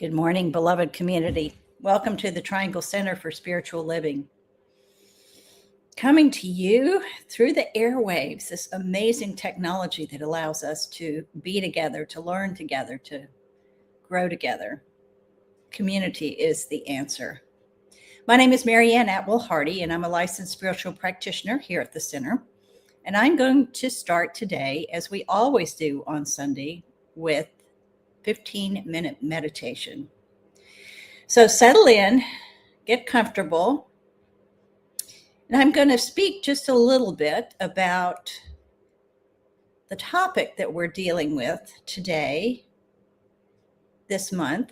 Good morning, beloved community. Welcome to the Triangle Center for Spiritual Living. Coming to you through the airwaves, this amazing technology that allows us to be together, to learn together, to grow together. Community is the answer. My name is Marianne Atwell-Hardy, and I'm a licensed spiritual practitioner here at the center. And I'm going to start today, as we always do on Sunday, with 15-minute meditation. So settle in, get comfortable, and I'm going to speak just a little bit about the topic that we're dealing with today, this month,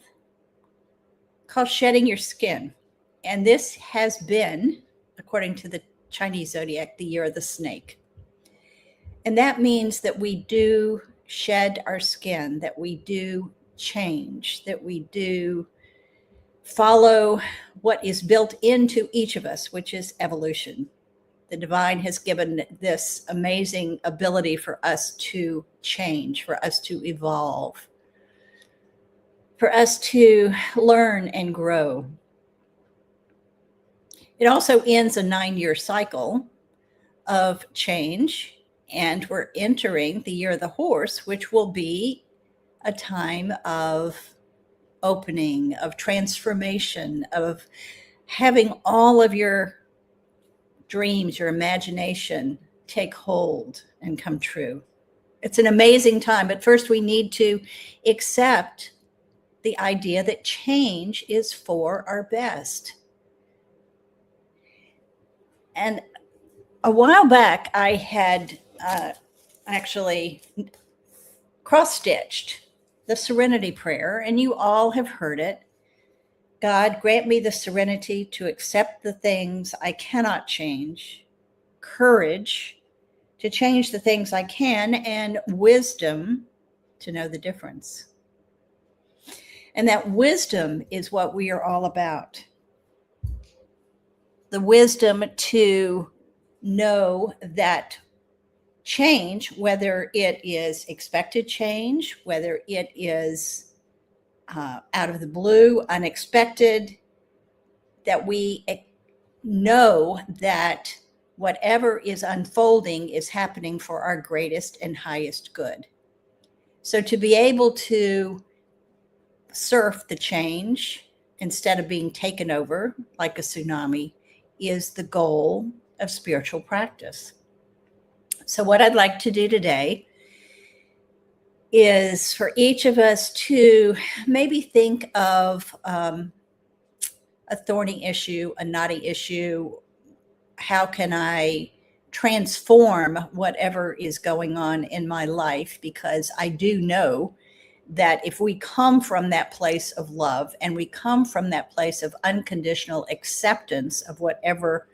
called shedding your skin. And this has been, according to the Chinese zodiac, the year of the snake. And that means that we do shed our skin, that we do change, that we do follow what is built into each of us, which is evolution. The divine has given this amazing ability for us to change, for us to evolve, for us to learn and grow. It also ends a 9-year cycle of change, and we're entering the year of the horse, which will be a time of opening, of transformation, of having all of your dreams, your imagination take hold and come true. It's an amazing time, but first we need to accept the idea that change is for our best. And a while back, I had actually cross-stitched the Serenity Prayer, and you all have heard it. God, grant me the serenity to accept the things I cannot change, courage to change the things I can, and wisdom to know the difference. And that wisdom is what we are all about. The wisdom to know that change, whether it is expected change, whether it is out of the blue, unexpected, that we know that whatever is unfolding is happening for our greatest and highest good. So to be able to surf the change instead of being taken over like a tsunami is the goal of spiritual practice. So what I'd like to do today is for each of us to maybe think of a thorny issue, a knotty issue. How can I transform whatever is going on in my life? Because I do know that if we come from that place of love and we come from that place of unconditional acceptance of whatever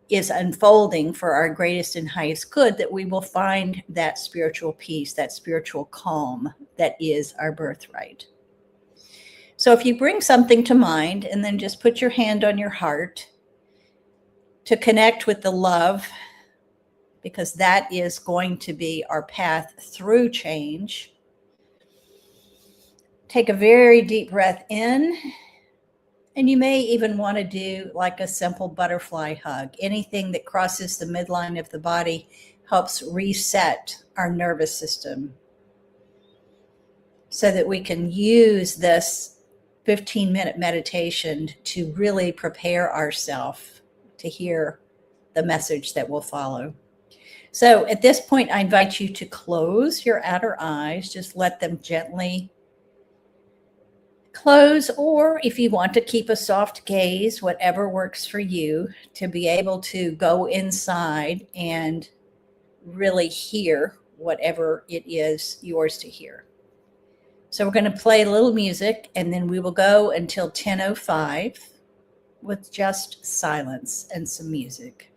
is unfolding for our greatest and highest good, that we will find that spiritual peace, that spiritual calm that is our birthright. So if you bring something to mind and then just put your hand on your heart to connect with the love, because that is going to be our path through change. Take a very deep breath in. And you may even want to do like a simple butterfly hug. Anything that crosses the midline of the body helps reset our nervous system so that we can use this 15-minute meditation to really prepare ourselves to hear the message that will follow. So at this point, I invite you to close your outer eyes. Just let them gently close, or if you want to keep a soft gaze, whatever works for you, to be able to go inside and really hear whatever it is yours to hear. So we're going to play a little music, and then we will go until 10:05 with just silence and some music.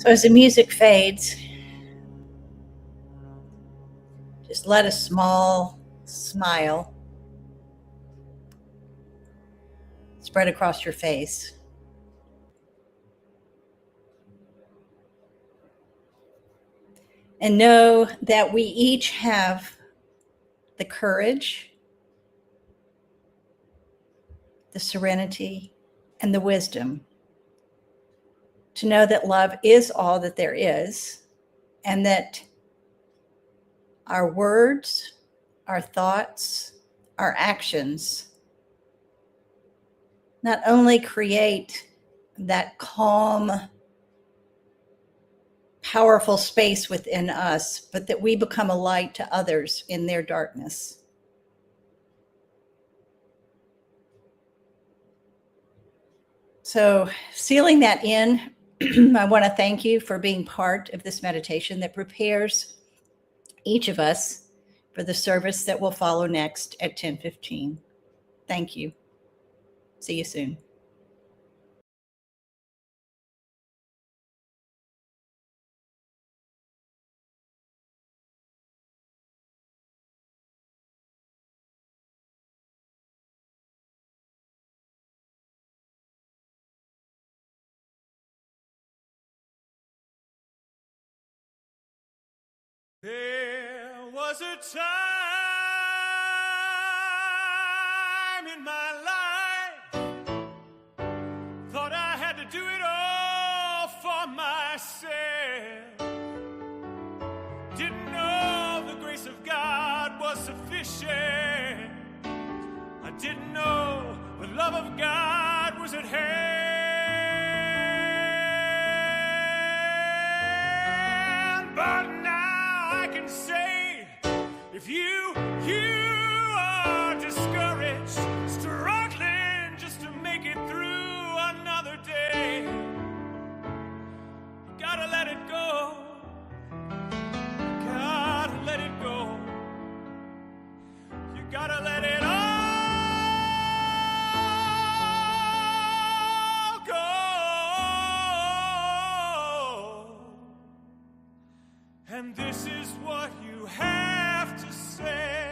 So as the music fades, just let a small smile spread across your face. And know that we each have the courage, the serenity, and the wisdom to know that love is all that there is, and that our words, our thoughts, our actions not only create that calm, powerful space within us, but that we become a light to others in their darkness. So, sealing that in, I want to thank you for being part of this meditation that prepares each of us for the service that will follow next at 10:15. Thank you. See you soon. There was a time in my life, thought I had to do it all for myself. Didn't know the grace of God was sufficient. I didn't know the love of God was at hand. But now I can say, if you are discouraged, struggling just to make it through another day, you gotta let it go. Gotta let it go. You gotta let it all go. And this is what you have to say.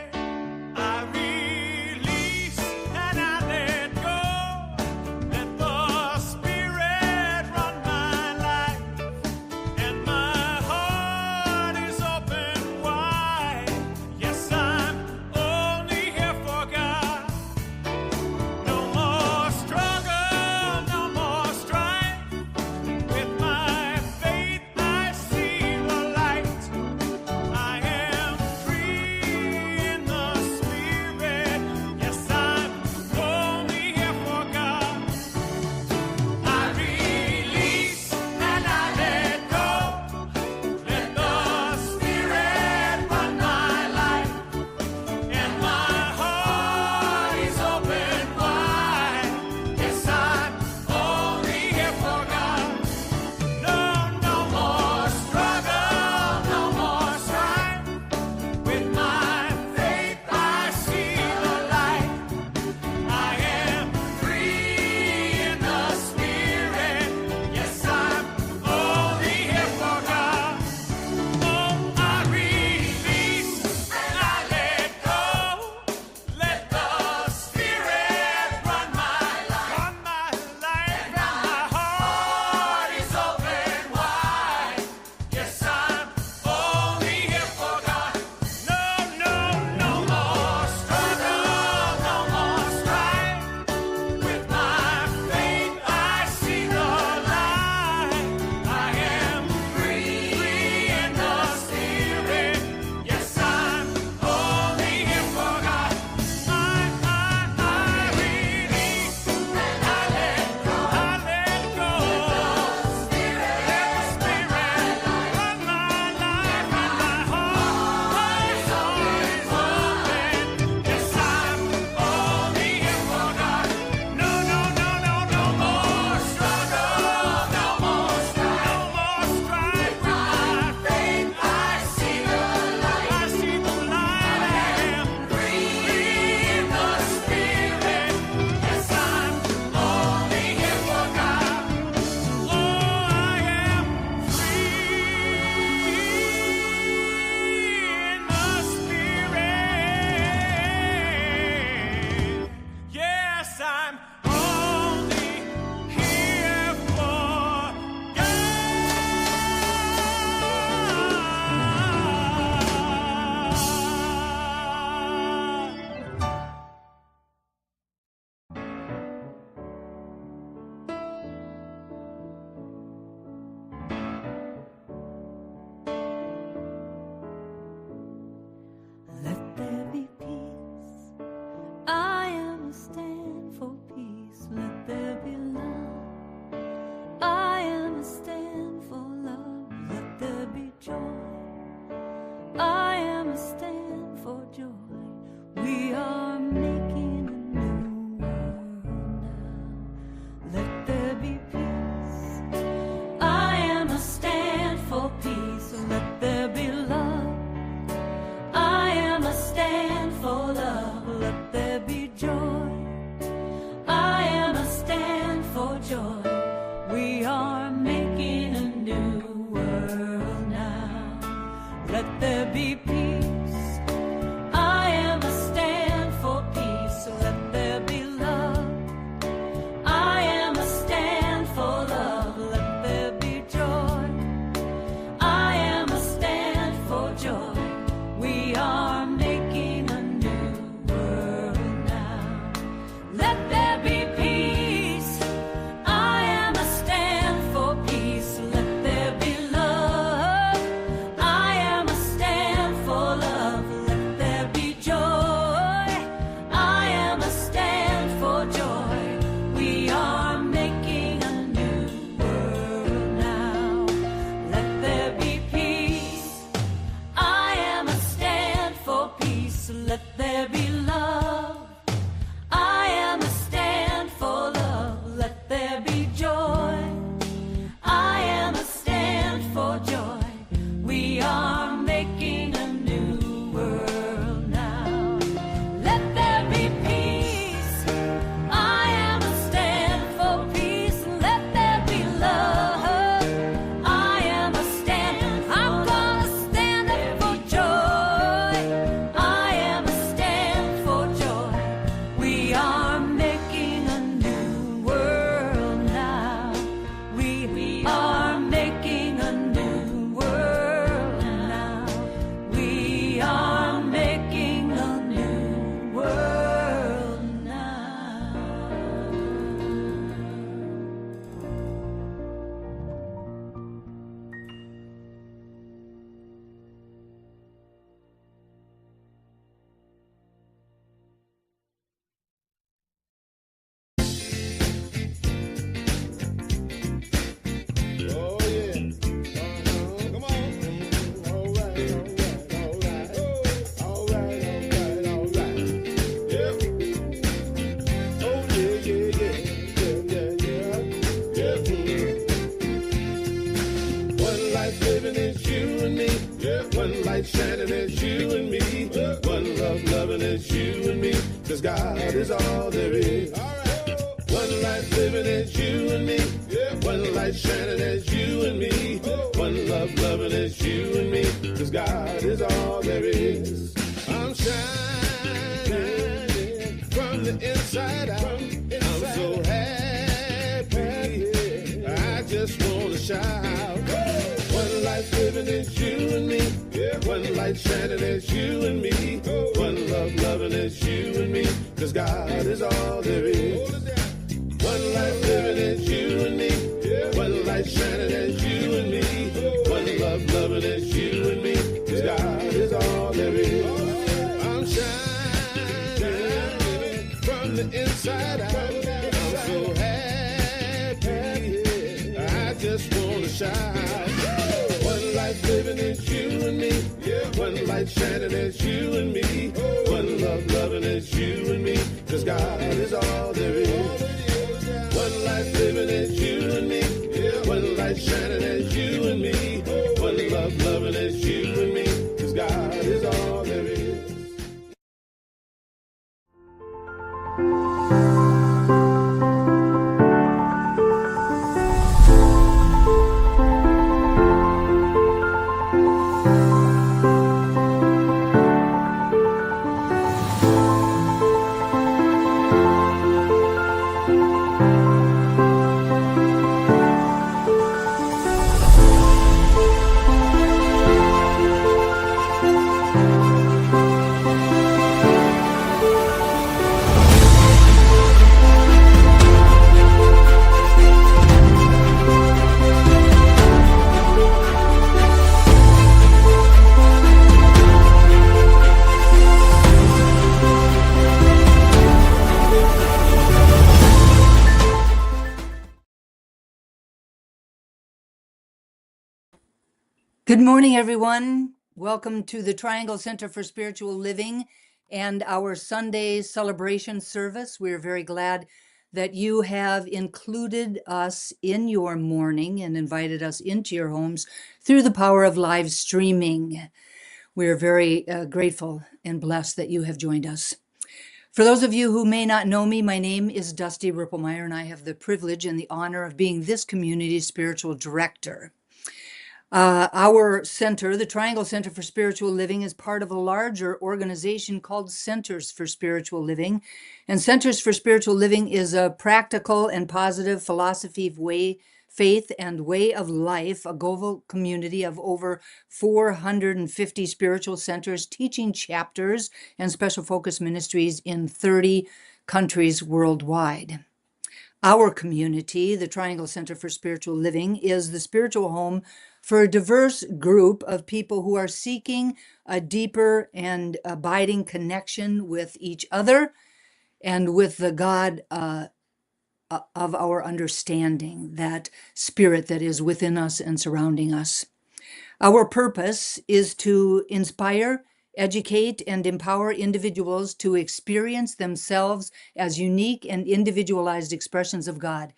there is. One life living is you and me. One light shining is you and me. One love loving is you and me. 'Cause God is all there is. I'm shining from the inside out. I'm so happy. I just want to shout. One life living is you and me. One light shining is you and me. One love loving is you and me. 'Cause God is all there is. One life living is you and me. One light shining is you and me. One love loving is you and me. 'Cause God is all there is. I'm shining from the inside out. I'm so happy. I just want to shout. One life living is you and me. One light shining is you and me. One love loving is you and me. 'Cause God is all there is. One life living is you and me. One light shining is you and me. One love loving is you and me. 'Cause God is all there is. Good morning, everyone. Welcome to the Triangle Center for Spiritual Living and our Sunday celebration service. We're very glad that you have included us in your morning and invited us into your homes through the power of live streaming. We're very grateful and blessed that you have joined us. For those of you who may not know me, my name is Dusty Rippelmeyer, and I have the privilege and the honor of being this community's spiritual director. Our center, the Triangle Center for Spiritual Living, is part of a larger organization called Centers for Spiritual Living. And Centers for Spiritual Living is a practical and positive philosophy of faith and way of life, a global community of over 450 spiritual centers, teaching chapters and special focus ministries in 30 countries worldwide. Our community, the Triangle Center for Spiritual Living, is the spiritual home for a diverse group of people who are seeking a deeper and abiding connection with each other and with the God of our understanding, that spirit that is within us and surrounding us. Our purpose is to inspire, educate, and empower individuals to experience themselves as unique and individualized expressions of God.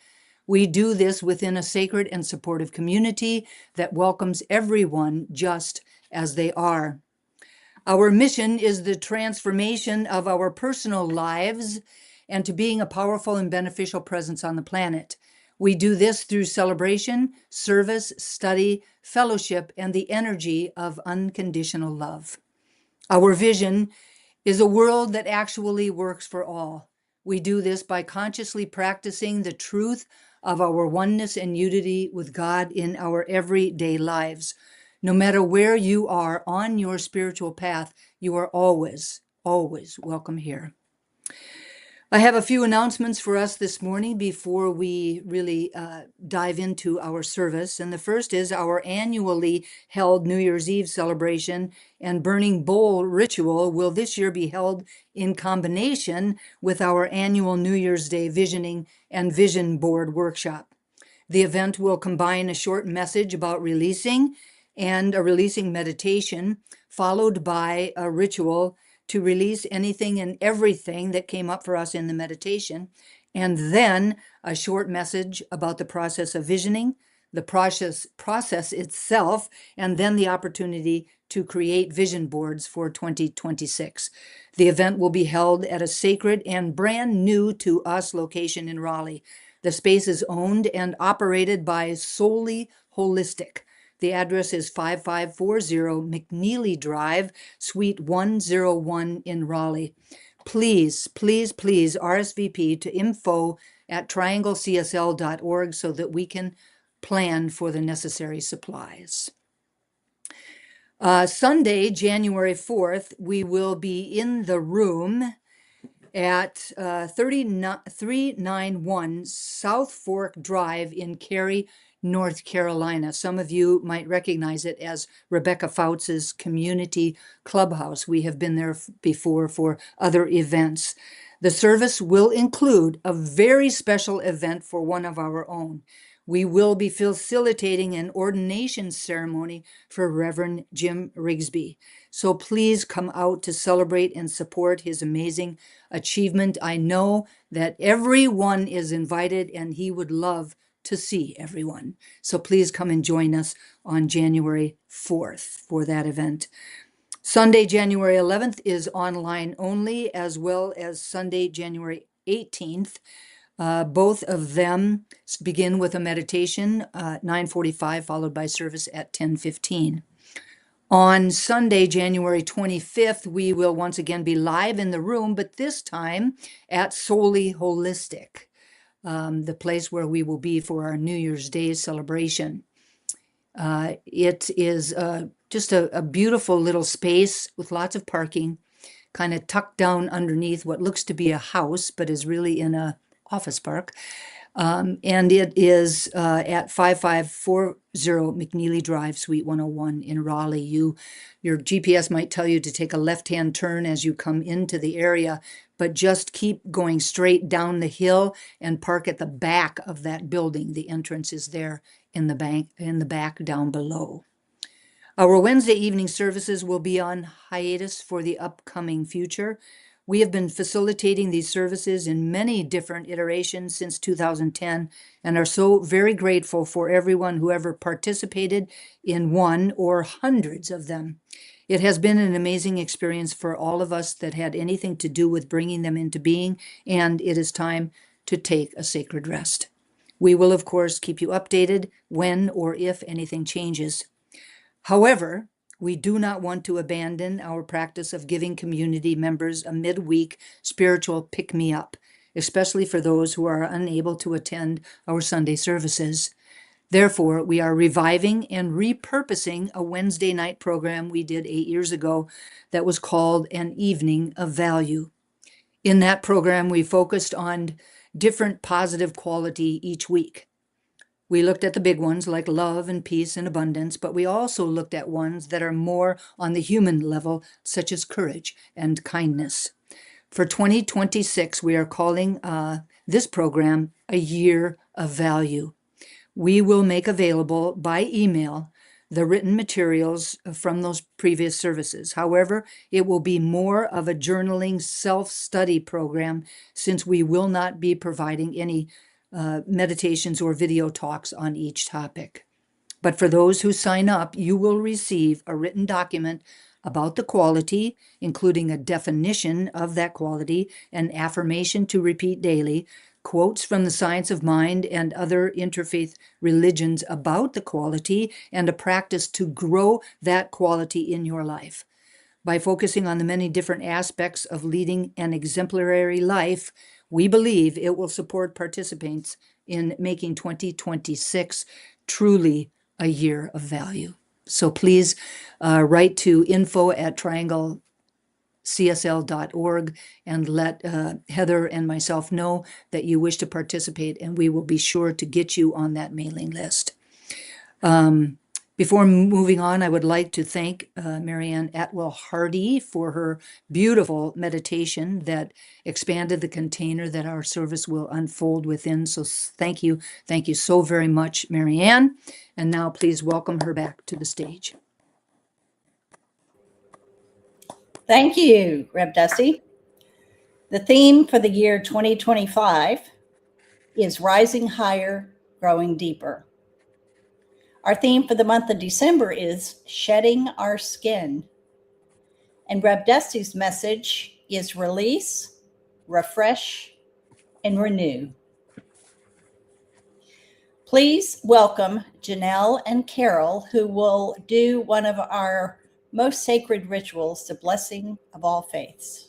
We do this within a sacred and supportive community that welcomes everyone just as they are. Our mission is the transformation of our personal lives and to being a powerful and beneficial presence on the planet. We do this through celebration, service, study, fellowship, and the energy of unconditional love. Our vision is a world that actually works for all. We do this by consciously practicing the truth of our oneness and unity with God in our everyday lives. No matter where you are on your spiritual path, you are always, always welcome here. I have a few announcements for us this morning before we really dive into our service. And the first is our annually held New Year's Eve celebration and burning bowl ritual will this year be held in combination with our annual New Year's Day visioning and vision board workshop. The event will combine a short message about releasing and a releasing meditation, followed by a ritual to release anything and everything that came up for us in the meditation, and then a short message about the process of visioning, the process itself, and then the opportunity to create vision boards for 2026. The event will be held at a sacred and brand new to us location in Raleigh. The space is owned and operated by Solely Holistic. The address is 5540 McNeely Drive, Suite 101 in Raleigh. Please, please, please RSVP to info@trianglecsl.org so that we can plan for the necessary supplies. Sunday, January 4th, we will be in the room at 391 South Fork Drive in Cary, North Carolina. Some of you might recognize it as Rebecca Fouts' community clubhouse. We have been there before for other events. The service will include a very special event for one of our own. We will be facilitating an ordination ceremony for Reverend Jim Rigsby. So please come out to celebrate and support his amazing achievement. I know that everyone is invited and he would love to see everyone. So please come and join us on January 4th for that event. Sunday, January 11th is online only, as well as Sunday, January 18th. Both of them begin with a meditation, 9:45, followed by service at 10:15. On Sunday, January 25th, we will once again be live in the room, but this time at Solely Holistic, the place where we will be for our New Year's Day celebration. It is just a beautiful little space with lots of parking, kind of tucked down underneath what looks to be a house, but is really in a office park. And it is at 5540 McNeely Drive, Suite 101 in Raleigh. Your GPS might tell you to take a left-hand turn as you come into the area, but just keep going straight down the hill and park at the back of that building. The entrance is there in the back down below. Our Wednesday evening services will be on hiatus for the upcoming future. We have been facilitating these services in many different iterations since 2010 and are so very grateful for everyone who ever participated in one or hundreds of them. It has been an amazing experience for all of us that had anything to do with bringing them into being, and it is time to take a sacred rest. We will, of course, keep you updated when or if anything changes. However, we do not want to abandon our practice of giving community members a midweek spiritual pick-me-up, especially for those who are unable to attend our Sunday services. Therefore, we are reviving and repurposing a Wednesday night program we did 8 years ago that was called An Evening of Value. In that program, we focused on different positive quality each week. We looked at the big ones like love and peace and abundance, but we also looked at ones that are more on the human level, such as courage and kindness. For 2026, we are calling this program A Year of Value. We will make available by email the written materials from those previous services. However, it will be more of a journaling self-study program since we will not be providing any meditations or video talks on each topic. But for those who sign up, you will receive a written document about the quality, including a definition of that quality, an affirmation to repeat daily, quotes from the science of mind and other interfaith religions about the quality, and a practice to grow that quality in your life. By focusing on the many different aspects of leading an exemplary life, we believe it will support participants in making 2026 truly a year of value. So please write to info@trianglecsl.org and let Heather and myself know that you wish to participate, and we will be sure to get you on that mailing list. Before moving on, I would like to thank Marianne Atwell-Hardy for her beautiful meditation that expanded the container that our service will unfold within. So thank you so very much, Marianne. And now please welcome her back to the stage. Thank you, Reb Dusty. The theme for the year 2025 is Rising Higher, Growing Deeper. Our theme for the month of December is shedding our skin. And Rev Dusty's message is release, refresh, and renew. Please welcome Janelle and Carol, who will do one of our most sacred rituals, the blessing of all faiths.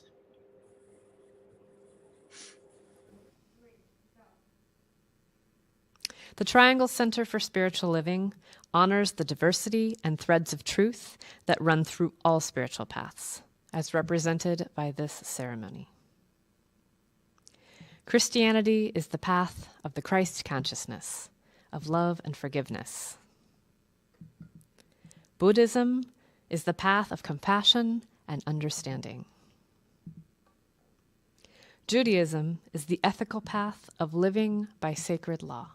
The Triangle Center for Spiritual Living honors the diversity and threads of truth that run through all spiritual paths, as represented by this ceremony. Christianity is the path of the Christ consciousness, of love and forgiveness. Buddhism is the path of compassion and understanding. Judaism is the ethical path of living by sacred law.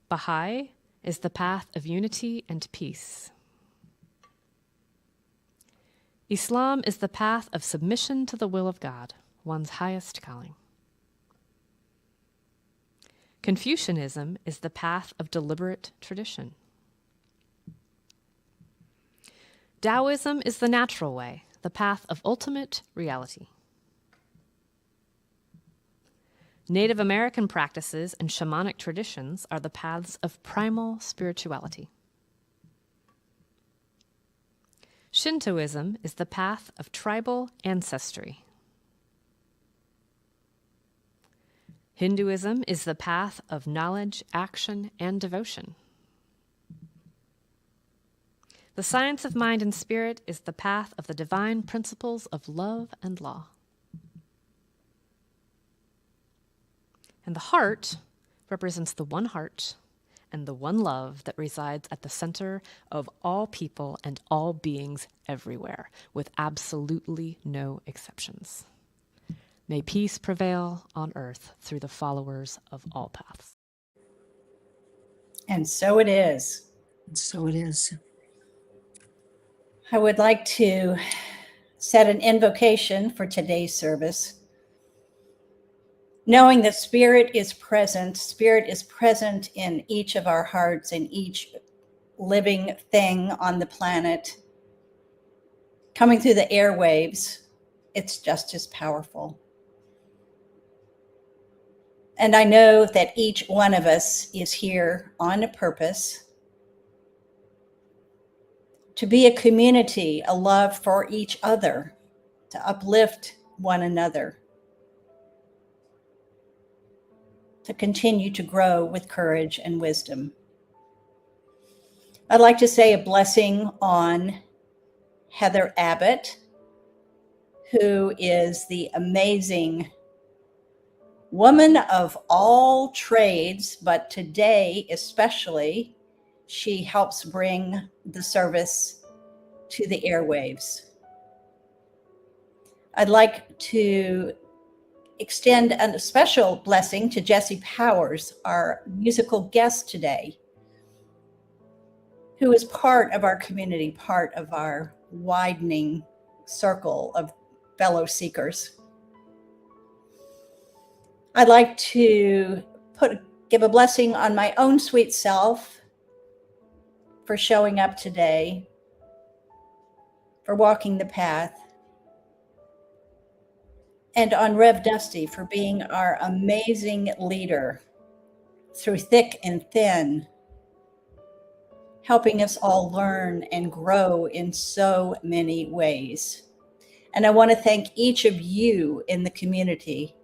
Baha'i is the path of unity and peace. Islam is the path of submission to the will of God, one's highest calling. Confucianism is the path of deliberate tradition. Taoism is the natural way, the path of ultimate reality. Native American practices and shamanic traditions are the paths of primal spirituality. Shintoism is the path of tribal ancestry. Hinduism is the path of knowledge, action, and devotion. The science of mind and spirit is the path of the divine principles of love and law. And the heart represents the one heart and the one love that resides at the center of all people and all beings everywhere, with absolutely no exceptions. May peace prevail on earth through the followers of all paths. And so it is. So it is. I would like to set an invocation for today's service. Knowing that Spirit is present in each of our hearts and each living thing on the planet. Coming through the airwaves, it's just as powerful. And I know that each one of us is here on a purpose to be a community, a love for each other, to uplift one another, to continue to grow with courage and wisdom. I'd like to say a blessing on Heather Abbott, who is the amazing woman of all trades, but today especially, she helps bring the service to the airwaves. I'd like to extend a special blessing to Jesse Powers, our musical guest today, who is part of our community, part of our widening circle of fellow seekers. I'd like to give a blessing on my own sweet self for showing up today, for walking the path, and on Rev Dusty for being our amazing leader through thick and thin, helping us all learn and grow in so many ways. And I want to thank each of you in the community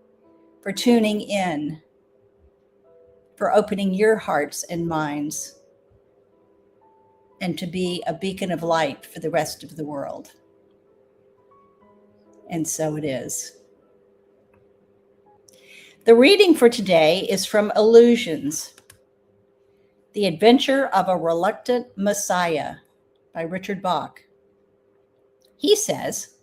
for tuning in, for opening your hearts and minds, and to be a beacon of light for the rest of the world. And so it is. The reading for today is from Illusions, The Adventure of a Reluctant Messiah by Richard Bach. He says,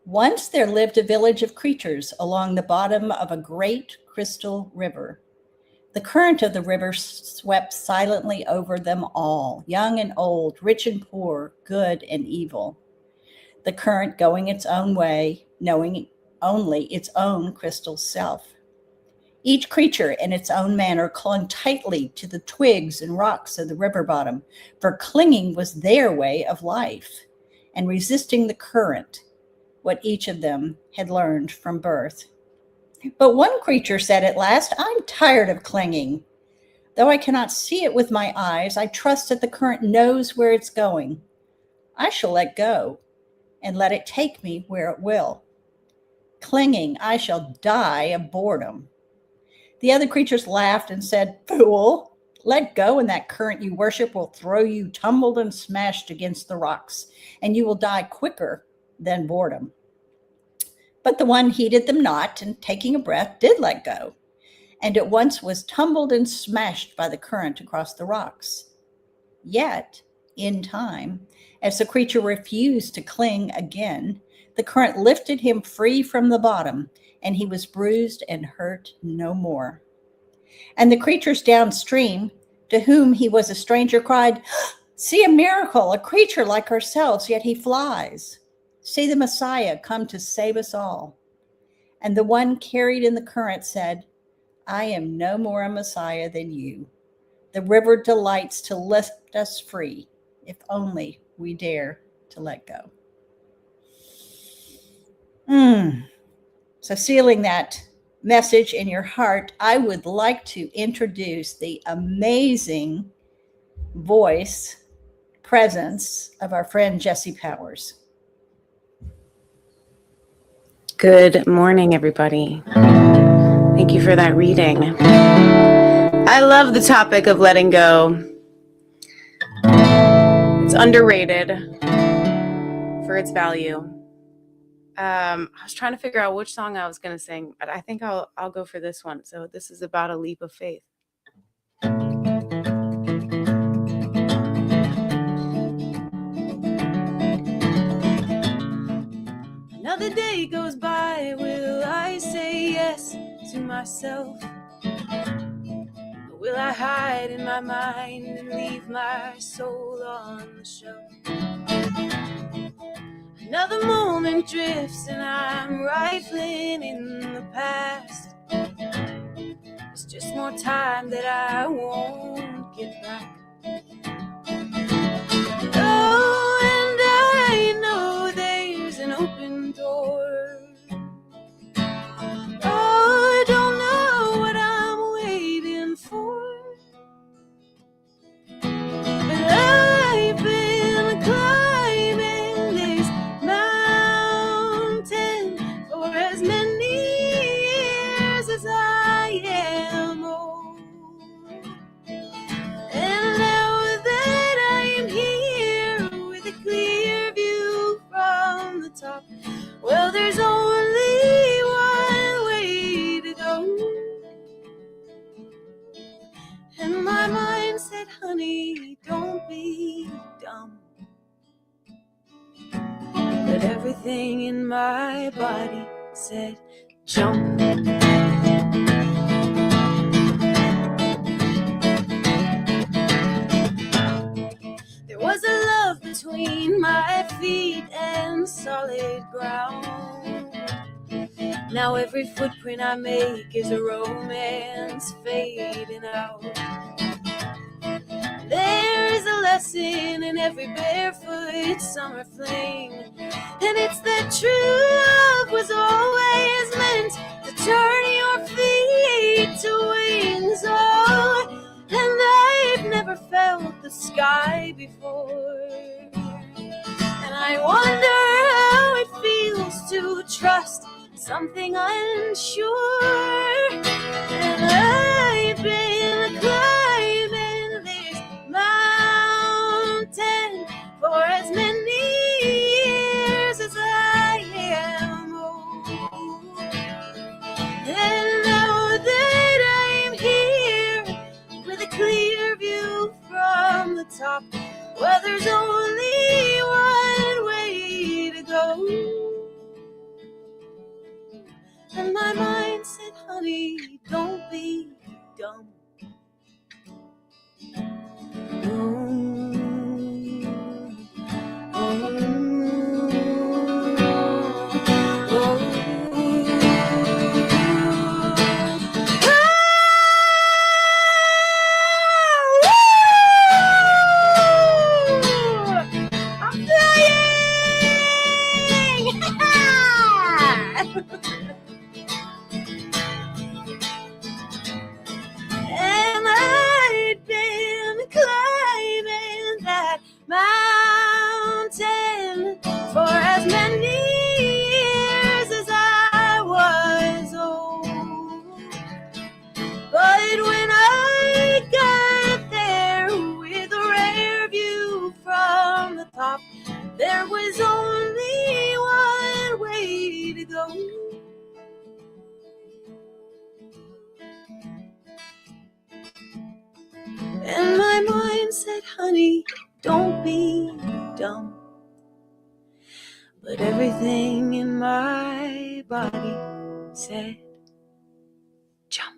once there lived a village of creatures along the bottom of a great crystal river. The current of the river swept silently over them all, young and old, rich and poor, good and evil. The current going its own way, knowing only its own crystal self. Each creature in its own manner clung tightly to the twigs and rocks of the river bottom, for clinging was their way of life, and resisting the current, what each of them had learned from birth. But one creature said at last, "I'm tired of clinging. Though I cannot see it with my eyes, I trust that the current knows where it's going. I shall let go and let it take me where it will. Clinging, I shall die of boredom." The other creatures laughed and said, "Fool, let go, and that current you worship will throw you tumbled and smashed against the rocks, and you will die quicker than boredom." But the one heeded them not, and taking a breath, did let go, and at once was tumbled and smashed by the current across the rocks. Yet, in time, as the creature refused to cling again, the current lifted him free from the bottom, and he was bruised and hurt no more. And the creatures downstream, to whom he was a stranger, cried, "See a miracle, a creature like ourselves, yet he flies. See the Messiah come to save us all." And the one carried in the current said, "I am no more a Messiah than you. The river delights to lift us free, if only we dare to let go." So sealing that message in your heart, I would like to introduce the amazing voice, presence of our friend Jessie Powers. Good morning, everybody. Thank you for that reading. I love the topic of letting go. It's underrated for its value. I was trying to figure out which song I was going to sing, but I think I'll go for this one. So this is about a leap of faith. Another day goes by, will I say yes to myself? Or will I hide in my mind and leave my soul on the shelf? Another moment drifts and I'm rifling in the past. It's just more time that I won't get back. Oh, and I know there's an open door. Oh, I don't know what I'm waiting for. But I've been climbing this mountain for as many years as I am old. And now that I am here with a clear view from the top, well, there's only one way to go. And my mind said, honey, don't be dumb. But everything in my body said, jump. There was a love between my feet and solid ground. Now every footprint I make is a romance fading out. There's a lesson in every barefoot summer fling, and it's that true love was always meant to turn your feet to wings. Oh, and I've never felt the sky before, and I wonder how it feels to trust something unsure. And I've been climbing this mountain for as many years as I am old. And now that I'm here with a clear view from the top, well, there's only one way to go. And my mind said, honey, don't be dumb. honey, don't be dumb. But everything in my body said, jump.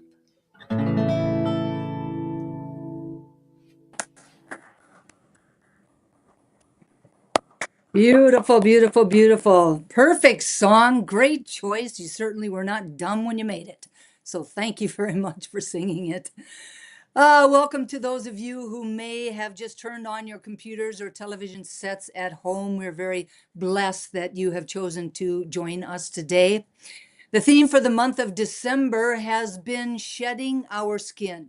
Beautiful, beautiful, beautiful. Perfect song. Great choice. You certainly were not dumb when you made it. So thank you very much for singing it. Welcome to those of you who may have just turned on your computers or television sets at home. We're very blessed that you have chosen to join us today. The theme for the month of December has been shedding our skin.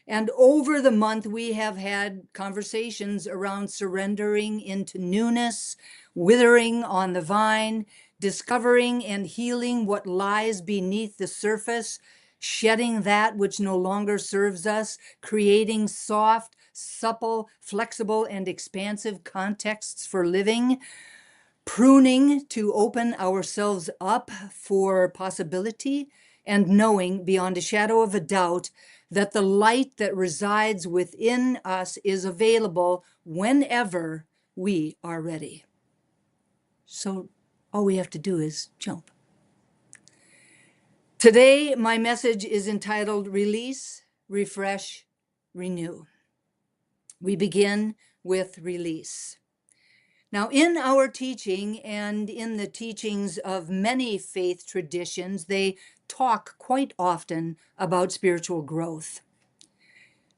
And over the month, we have had conversations around surrendering into newness, withering on the vine, discovering and healing what lies beneath the surface, shedding that which no longer serves us, creating soft, supple, flexible, and expansive contexts for living, pruning to open ourselves up for possibility, and knowing beyond a shadow of a doubt that the light that resides within us is available whenever we are ready. So all we have to do is jump. Today, my message is entitled Release, Refresh, Renew. We begin with release. Now, in our teaching and in the teachings of many faith traditions, they talk quite often about spiritual growth.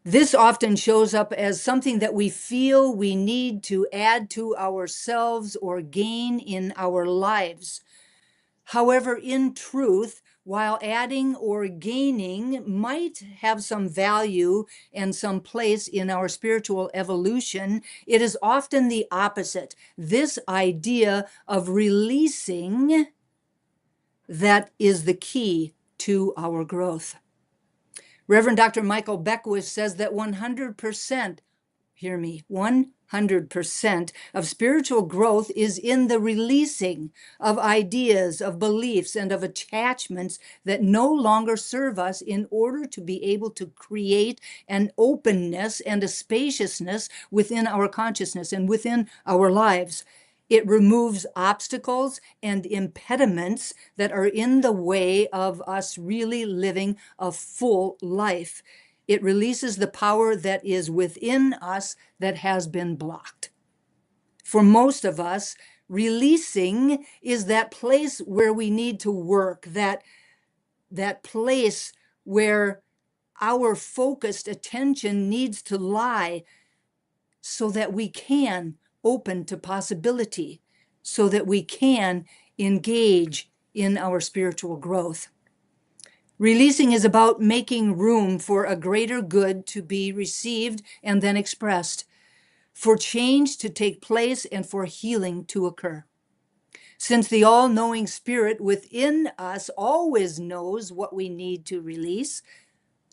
This often shows up as something that we feel we need to add to ourselves or gain in our lives. However, in truth, while adding or gaining might have some value and some place in our spiritual evolution, it is often the opposite. This idea of releasing that is the key to our growth. Reverend Dr. Michael Beckwith says that 100%, hear me, 100% of spiritual growth is in the releasing of ideas, of beliefs, and of attachments that no longer serve us in order to be able to create an openness and a spaciousness within our consciousness and within our lives. It removes obstacles and impediments that are in the way of us really living a full life. It releases the power that is within us that has been blocked. For most of us, releasing is that place where we need to work, that place where our focused attention needs to lie so that we can open to possibility, so that we can engage in our spiritual growth. Releasing is about making room for a greater good to be received and then expressed, for change to take place and for healing to occur. Since the all-knowing Spirit within us always knows what we need to release,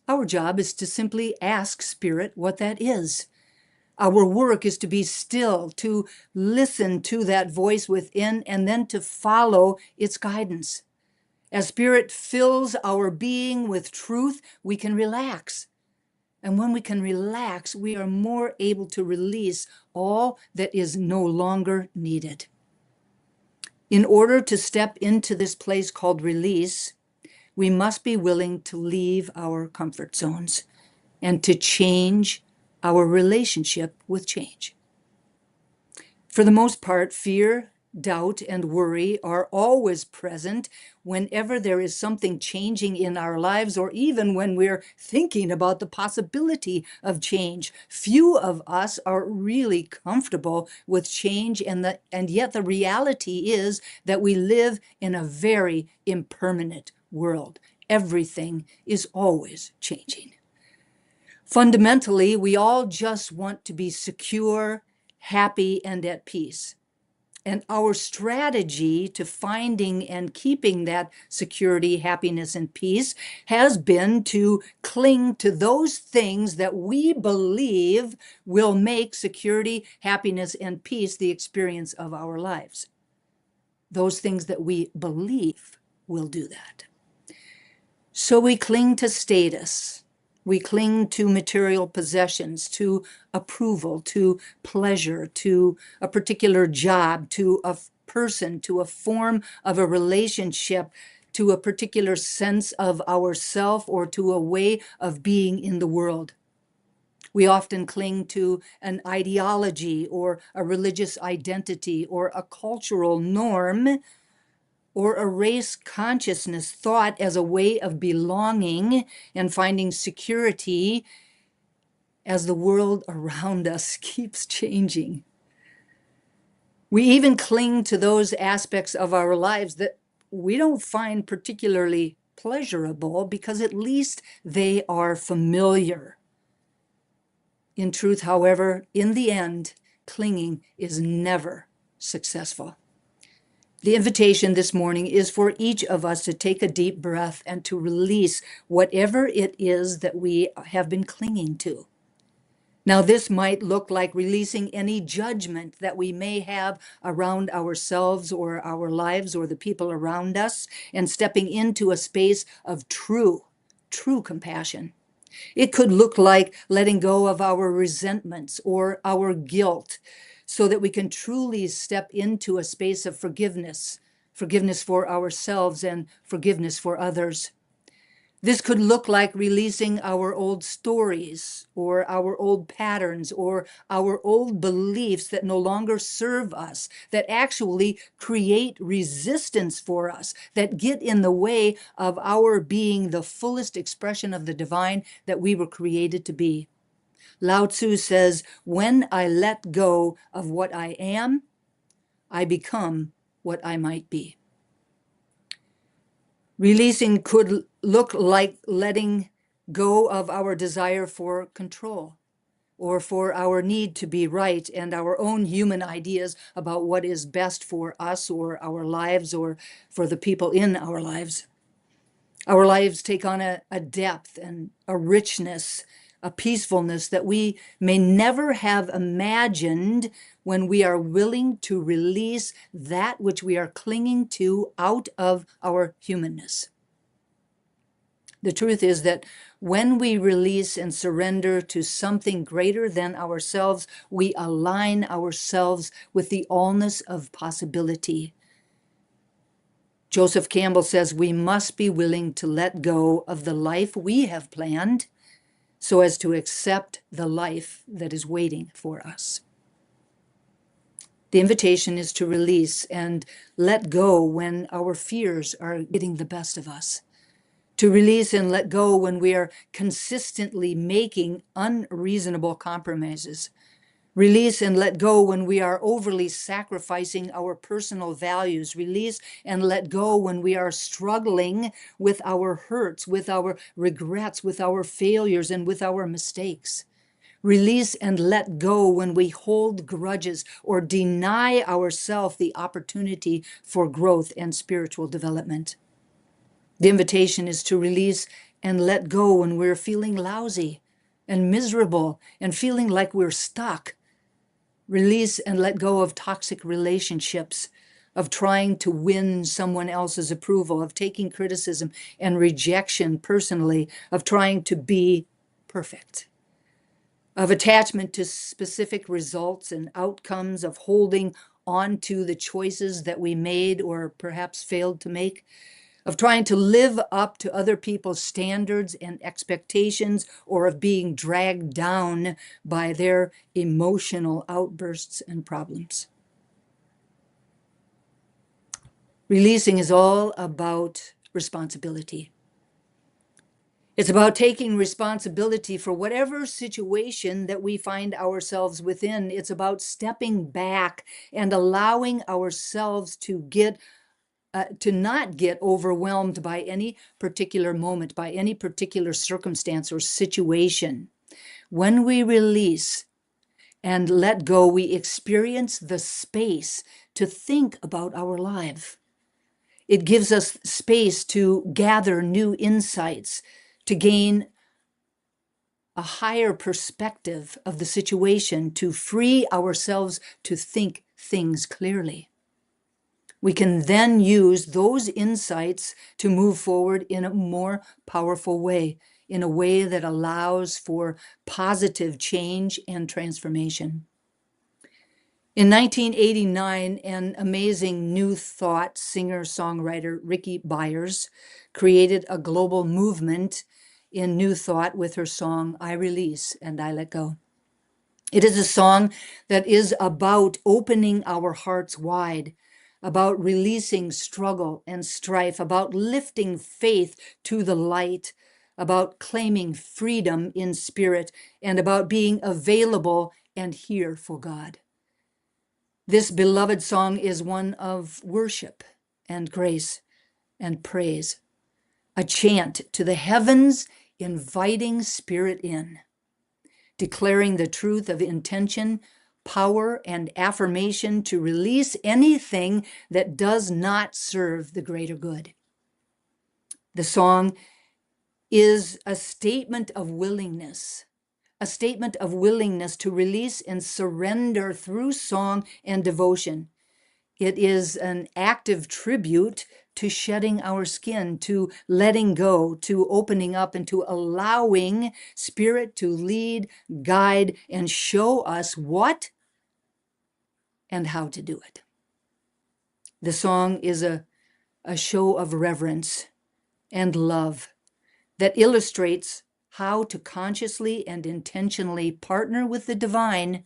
our job is to simply ask Spirit what that is. Our work is to be still, to listen to that voice within, and then to follow its guidance. As Spirit fills our being with truth, we can relax. And when we can relax, we are more able to release all that is no longer needed. In order to step into this place called release, we must be willing to leave our comfort zones and to change our relationship with change. For the most part, fear, doubt, and worry are always present whenever there is something changing in our lives, or even when we're thinking about the possibility of change. Few of us are really comfortable with change, and yet the reality is that we live in a very impermanent world. Everything is always changing. Fundamentally, we all just want to be secure, happy, and at peace. And our strategy to finding and keeping that security, happiness, and peace has been to cling to those things that we believe will make security, happiness, and peace the experience of our lives. Those things that we believe will do that. So we cling to status, We cling to material possessions, to approval, to pleasure, to a particular job, to a person, to a form of a relationship, to a particular sense of ourself, or to a way of being in the world. We often cling to an ideology or a religious identity or a cultural norm or a race consciousness thought as a way of belonging and finding security as the world around us keeps changing. We even cling to those aspects of our lives that we don't find particularly pleasurable because at least they are familiar. In truth, however, in the end, clinging is never successful. The invitation this morning is for each of us to take a deep breath and to release whatever it is that we have been clinging to. Now, this might look like releasing any judgment that we may have around ourselves or our lives or the people around us and stepping into a space of true compassion. It could look like letting go of our resentments or our guilt so that we can truly step into a space of forgiveness for ourselves and forgiveness for others. This could look like releasing our old stories or our old patterns or our old beliefs that no longer serve us, that actually create resistance for us, that get in the way of our being the fullest expression of the divine that we were created to be. Lao Tzu says, "When I let go of what I am, I become what I might be." Releasing could look like letting go of our desire for control or for our need to be right and our own human ideas about what is best for us or our lives or for the people in our lives. Our lives take on a depth and a richness, a peacefulness that we may never have imagined when we are willing to release that which we are clinging to out of our humanness. The truth is that when we release and surrender to something greater than ourselves, we align ourselves with the allness of possibility. Joseph Campbell says we must be willing to let go of the life we have planned so as to accept the life that is waiting for us. The invitation is to release and let go when our fears are getting the best of us. To release and let go when we are consistently making unreasonable compromises. Release and let go when we are overly sacrificing our personal values. Release and let go when we are struggling with our hurts, with our regrets, with our failures, and with our mistakes. Release and let go when we hold grudges or deny ourselves the opportunity for growth and spiritual development. The invitation is to release and let go when we're feeling lousy and miserable and feeling like we're stuck. Release and let go of toxic relationships, of trying to win someone else's approval, of taking criticism and rejection personally, of trying to be perfect, of attachment to specific results and outcomes, of holding on to the choices that we made or perhaps failed to make, of trying to live up to other people's standards and expectations, or of being dragged down by their emotional outbursts and problems. Releasing is all about responsibility. It's about taking responsibility for whatever situation that we find ourselves within. It's about stepping back and allowing ourselves to not get overwhelmed by any particular moment, by any particular circumstance or situation. When we release and let go, we experience the space to think about our life. It gives us space to gather new insights, to gain a higher perspective of the situation, to free ourselves to think things clearly. We can then use those insights to move forward in a more powerful way, in a way that allows for positive change and transformation. In 1989, an amazing New Thought singer-songwriter, Ricky Byers, created a global movement in New Thought with her song, I Release and I Let Go. It is a song that is about opening our hearts wide, about releasing struggle and strife, about lifting faith to the light, about claiming freedom in spirit, and about being available and here for God. This beloved song is one of worship and grace and praise, a chant to the heavens, inviting spirit in, declaring the truth of intention, power, and affirmation to release anything that does not serve the greater good. The song is a statement of willingness, to release and surrender through song and devotion. It is an active tribute to shedding our skin, to letting go, to opening up, and to allowing Spirit to lead, guide, and show us what and how to do it. The song is a show of reverence and love that illustrates how to consciously and intentionally partner with the divine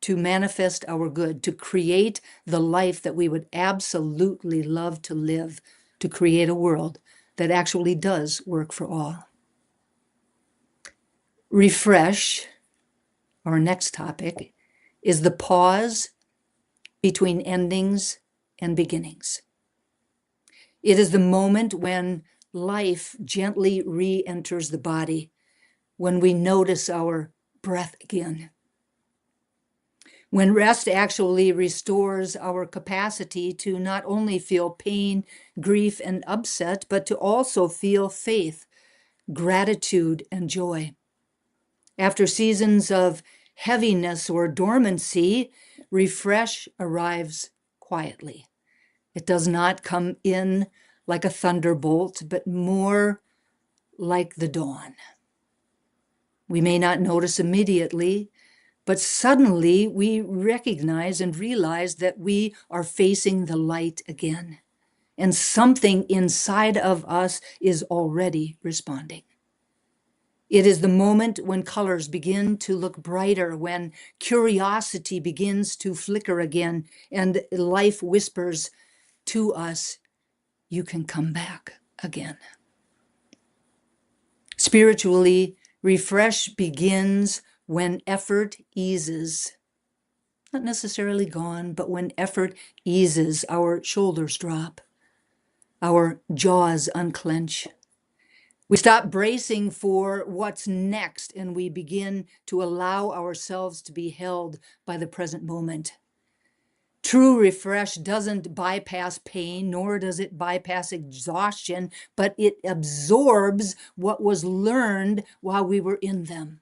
to manifest our good, to create the life that we would absolutely love to live, to create a world that actually does work for all. Refresh, our next topic, is the pause between endings and beginnings. It is the moment when life gently re-enters the body, when we notice our breath again, when rest actually restores our capacity to not only feel pain, grief, and upset, but to also feel faith, gratitude, and joy. After seasons of heaviness or dormancy, refresh arrives quietly. It does not come in like a thunderbolt, but more like the dawn. We may not notice immediately, but suddenly we recognize and realize that we are facing the light again, and something inside of us is already responding. It is the moment when colors begin to look brighter, when curiosity begins to flicker again, and life whispers to us, you can come back again. Spiritually, refresh begins when effort eases. Not necessarily gone, but when effort eases, our shoulders drop, our jaws unclench. We stop bracing for what's next, and we begin to allow ourselves to be held by the present moment. True refresh doesn't bypass pain, nor does it bypass exhaustion, but it absorbs what was learned while we were in them.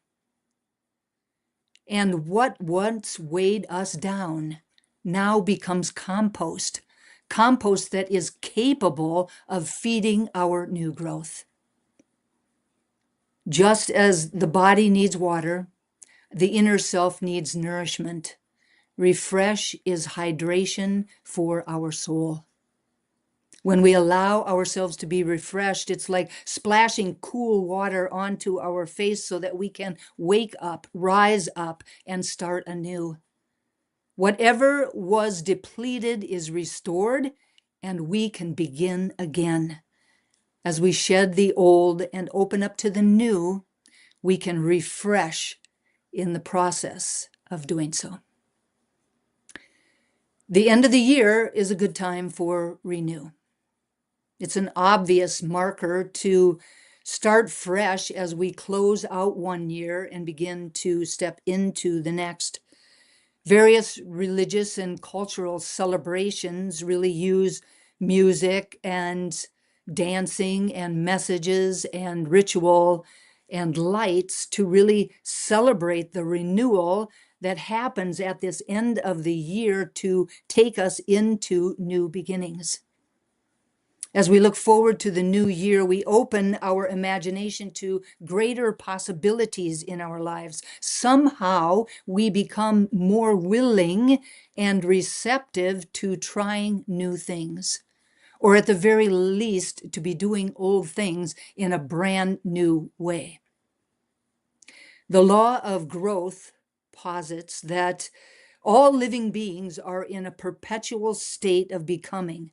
And what once weighed us down now becomes compost that is capable of feeding our new growth. Just as the body needs water, the inner self needs nourishment. Refresh is hydration for our soul. When we allow ourselves to be refreshed, it's like splashing cool water onto our face so that we can wake up, rise up, and start anew. Whatever was depleted is restored, and we can begin again. As we shed the old and open up to the new, we can refresh in the process of doing so. The end of the year is a good time for renew. It's an obvious marker to start fresh as we close out one year and begin to step into the next. Various religious and cultural celebrations really use music and dancing and messages and ritual and lights to really celebrate the renewal that happens at this end of the year to take us into new beginnings. As we look forward to the new year, we open our imagination to greater possibilities in our lives. Somehow we become more willing and receptive to trying new things, or at the very least, to be doing old things in a brand new way. The law of growth posits that all living beings are in a perpetual state of becoming,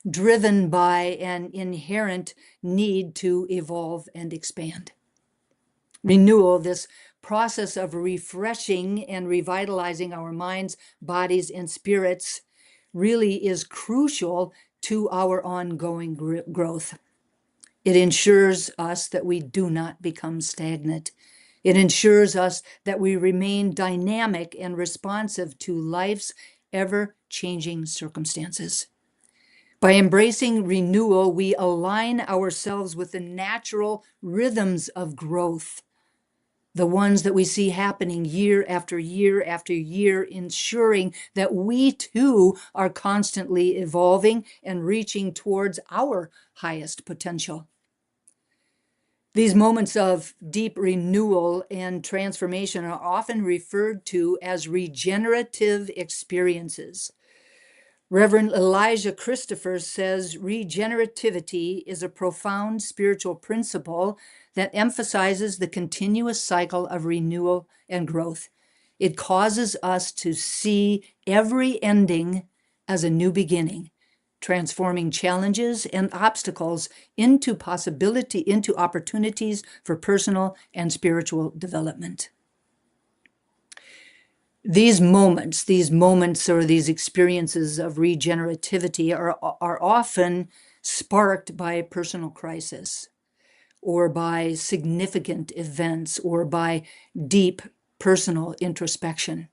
driven by an inherent need to evolve and expand. Renewal, this process of refreshing and revitalizing our minds, bodies, and spirits, really is crucial to our ongoing growth. It ensures us that we do not become stagnant. It ensures us that we remain dynamic and responsive to life's ever-changing circumstances. By embracing renewal, we align ourselves with the natural rhythms of growth, the ones that we see happening year after year after year, ensuring that we too are constantly evolving and reaching towards our highest potential. These moments of deep renewal and transformation are often referred to as regenerative experiences. Reverend Elijah Christopher says regenerativity is a profound spiritual principle that emphasizes the continuous cycle of renewal and growth. It causes us to see every ending as a new beginning, transforming challenges and obstacles into opportunities for personal and spiritual development. These moments or these experiences of regenerativity are often sparked by personal crisis or by significant events or by deep personal introspection.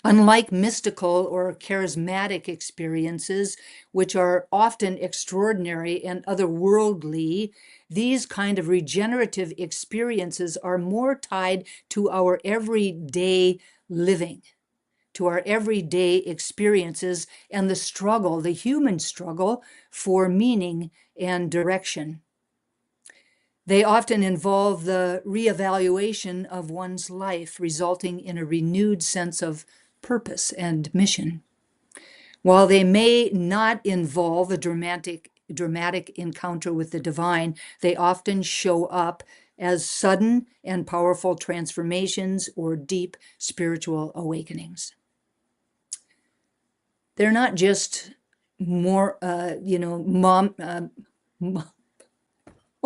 Unlike mystical or charismatic experiences, which are often extraordinary and otherworldly, these kind of regenerative experiences are more tied to our everyday living, to our everyday experiences and the struggle, the human struggle for meaning and direction. They often involve the reevaluation of one's life, resulting in a renewed sense of purpose and mission. While they may not involve a dramatic encounter with the divine, they often show up as sudden and powerful transformations or deep spiritual awakenings. They're not just oh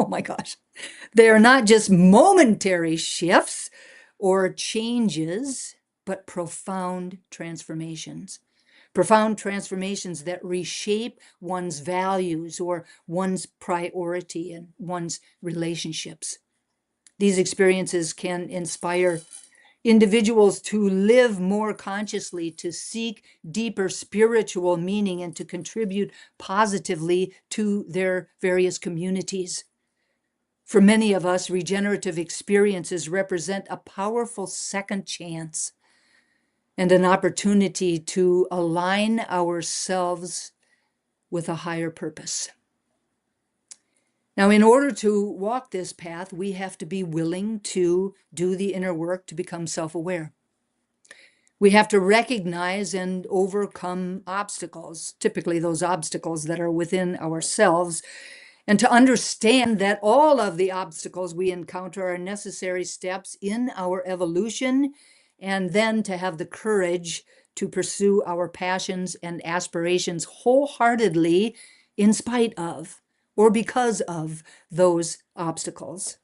my gosh. They are not just momentary shifts or changes, but profound transformations. Profound transformations that reshape one's values or one's priority and one's relationships. These experiences can inspire individuals to live more consciously, to seek deeper spiritual meaning, and to contribute positively to their various communities. For many of us, regenerative experiences represent a powerful second chance and an opportunity to align ourselves with a higher purpose. Now, in order to walk this path, we have to be willing to do the inner work to become self-aware. We have to recognize and overcome obstacles, typically those obstacles that are within ourselves, and to understand that all of the obstacles we encounter are necessary steps in our evolution, and then to have the courage to pursue our passions and aspirations wholeheartedly in spite of or because of those obstacles.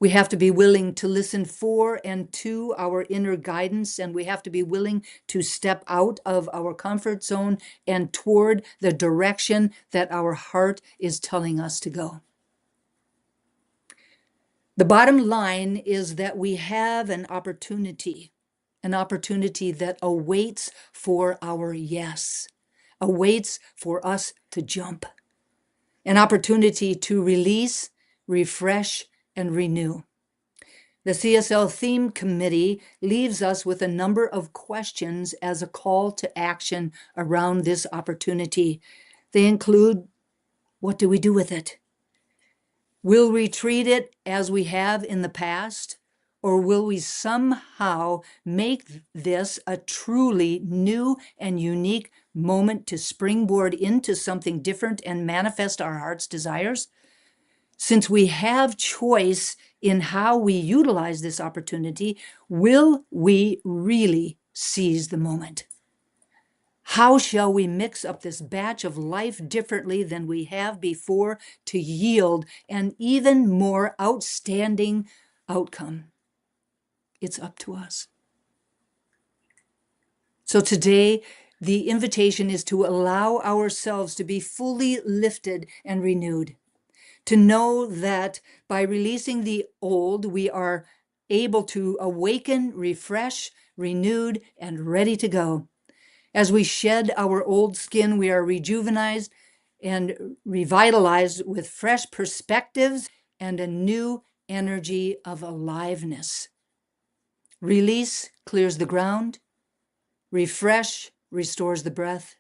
We have to be willing to listen for and to our inner guidance, and we have to be willing to step out of our comfort zone and toward the direction that our heart is telling us to go. The bottom line is that we have an opportunity that awaits for our yes, awaits for us to jump, an opportunity to release, refresh, and renew. The CSL Theme Committee leaves us with a number of questions as a call to action around this opportunity. They include, what do we do with it? Will we treat it as we have in the past? Or will we somehow make this a truly new and unique moment to springboard into something different and manifest our heart's desires? Since we have choice in how we utilize this opportunity, will we really seize the moment? How shall we mix up this batch of life differently than we have before to yield an even more outstanding outcome? It's up to us. So today, the invitation is to allow ourselves to be fully lifted and renewed, to know that by releasing the old, we are able to awaken, refresh, renewed, and ready to go. As we shed our old skin, we are rejuvenated and revitalized with fresh perspectives and a new energy of aliveness. Release clears the ground, refresh restores the breath,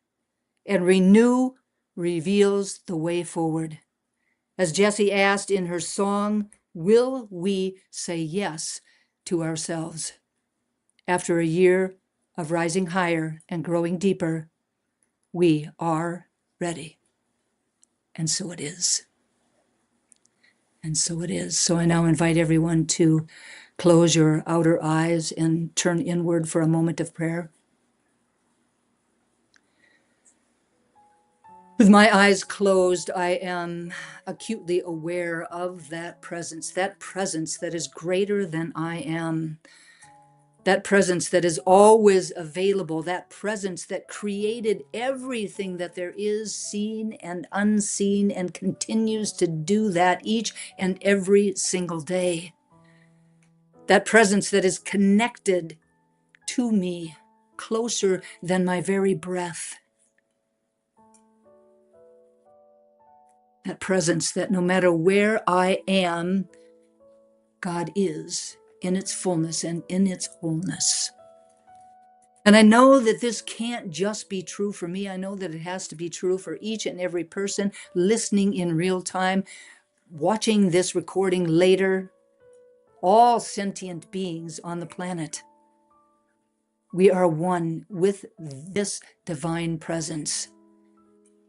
and renew reveals the way forward. As Jessie asked in her song, will we say yes to ourselves? After a year of rising higher and growing deeper, we are ready. And so it is. And so it is. So I now invite everyone to close your outer eyes and turn inward for a moment of prayer. With my eyes closed, I am acutely aware of that presence that is greater than I am, that presence that is always available, that presence that created everything that there is, seen and unseen, and continues to do that each and every single day. That presence that is connected to me, closer than my very breath. That presence that no matter where I am, God is in its fullness and in its wholeness. And I know that this can't just be true for me. I know that it has to be true for each and every person listening in real time, watching this recording later, all sentient beings on the planet. We are one with this divine presence.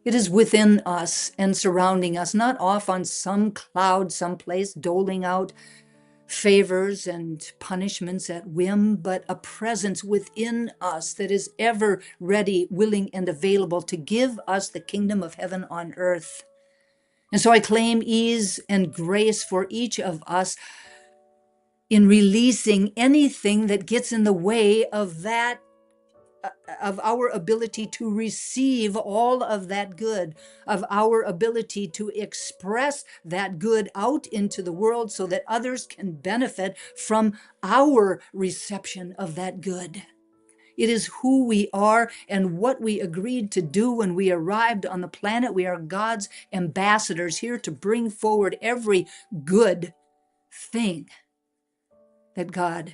It is within us and surrounding us, not off on some cloud, someplace, doling out favors and punishments at whim, but a presence within us that is ever ready, willing, and available to give us the kingdom of heaven on earth. And so I claim ease and grace for each of us in releasing anything that gets in the way of that, of our ability to receive all of that good, of our ability to express that good out into the world so that others can benefit from our reception of that good. It is who we are and what we agreed to do when we arrived on the planet. We are God's ambassadors here to bring forward every good thing that God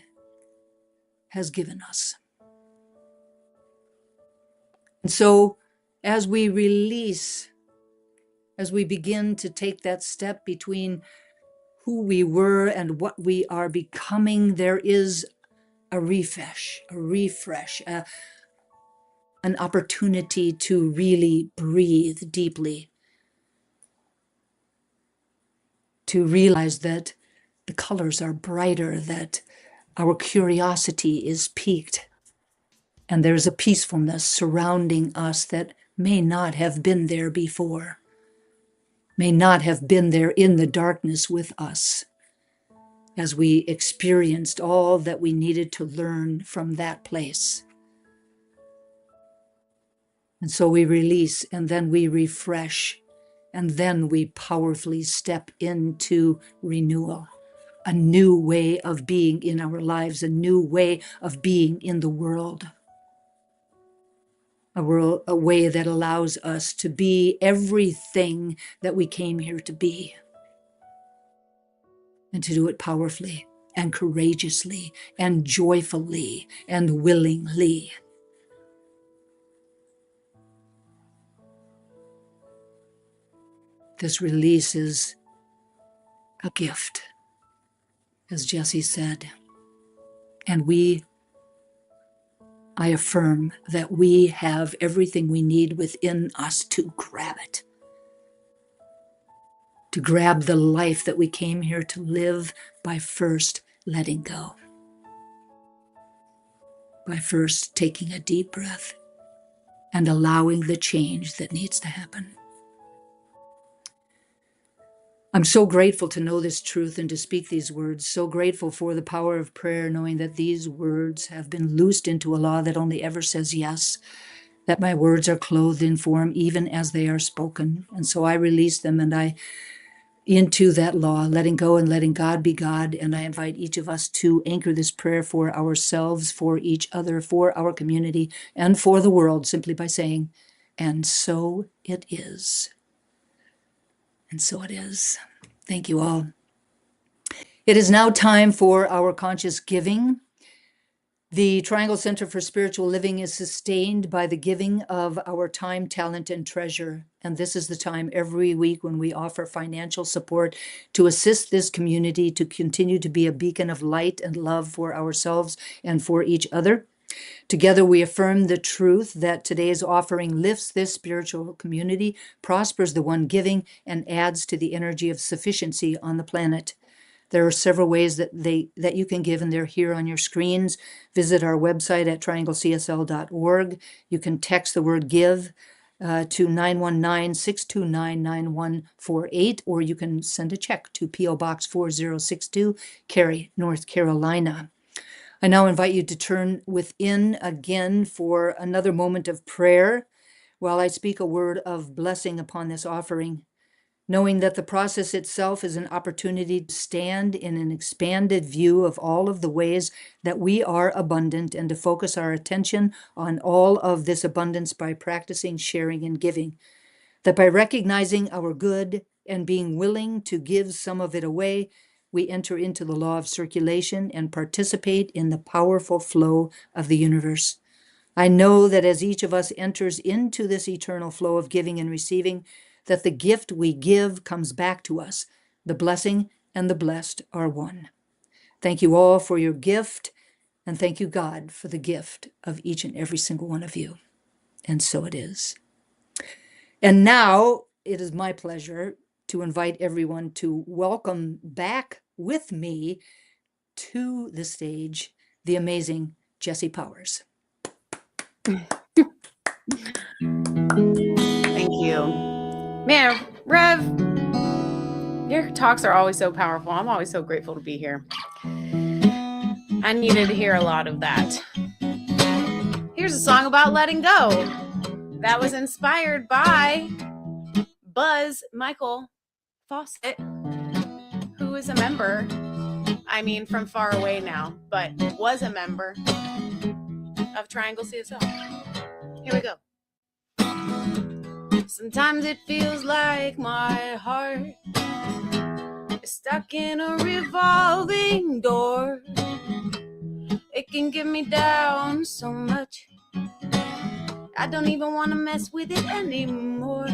has given us. And so as we release, as we begin to take that step between who we were and what we are becoming, there is a refresh, an opportunity to really breathe deeply, to realize that the colors are brighter, that our curiosity is piqued, and there's a peacefulness surrounding us that may not have been there before, may not have been there in the darkness with us, as we experienced all that we needed to learn from that place. And so we release, and then we refresh, and then we powerfully step into renewal, a new way of being in our lives, a new way of being in the world. A way that allows us to be everything that we came here to be, and to do it powerfully and courageously and joyfully and willingly. This release is a gift, as Jesse said. And I affirm that we have everything we need within us to grab it, to grab the life that we came here to live by first letting go, by first taking a deep breath and allowing the change that needs to happen. I'm so grateful to know this truth and to speak these words, so grateful for the power of prayer, knowing that these words have been loosed into a law that only ever says yes, that my words are clothed in form even as they are spoken. And so I release them and I into that law, letting go and letting God be God. And I invite each of us to anchor this prayer for ourselves, for each other, for our community, and for the world, simply by saying, and so it is. And so it is. Thank you all. It is now time for our conscious giving. The Triangle Center for Spiritual Living is sustained by the giving of our time, talent, and treasure. And this is the time every week when we offer financial support to assist this community to continue to be a beacon of light and love for ourselves and for each other. Together, we affirm the truth that today's offering lifts this spiritual community, prospers the one giving, and adds to the energy of sufficiency on the planet. There are several ways that you can give, and they're here on your screens. Visit our website at trianglecsl.org. You can text the word give to 919-629-9148, or you can send a check to PO Box 4062, Cary, North Carolina. I now invite you to turn within again for another moment of prayer while I speak a word of blessing upon this offering, knowing that the process itself is an opportunity to stand in an expanded view of all of the ways that we are abundant and to focus our attention on all of this abundance by practicing sharing and giving. That by recognizing our good and being willing to give some of it away, we enter into the law of circulation and participate in the powerful flow of the universe. I know that as each of us enters into this eternal flow of giving and receiving, that the gift we give comes back to us. The blessing and the blessed are one. Thank you all for your gift, and thank you, God, for the gift of each and every single one of you. And so it is. And now it is my pleasure to invite everyone to welcome back with me to the stage the amazing Jessie Powers. Thank you. Man, Rev, your talks are always so powerful. I'm always so grateful to be here. I needed to hear a lot of that. Here's a song about letting go that was inspired by Buzz Michael Fawcett, who is a member, from far away now, but was a member of Triangle CSL. Here we go. Sometimes it feels like my heart is stuck in a revolving door. It can get me down so much, I don't even want to mess with it anymore.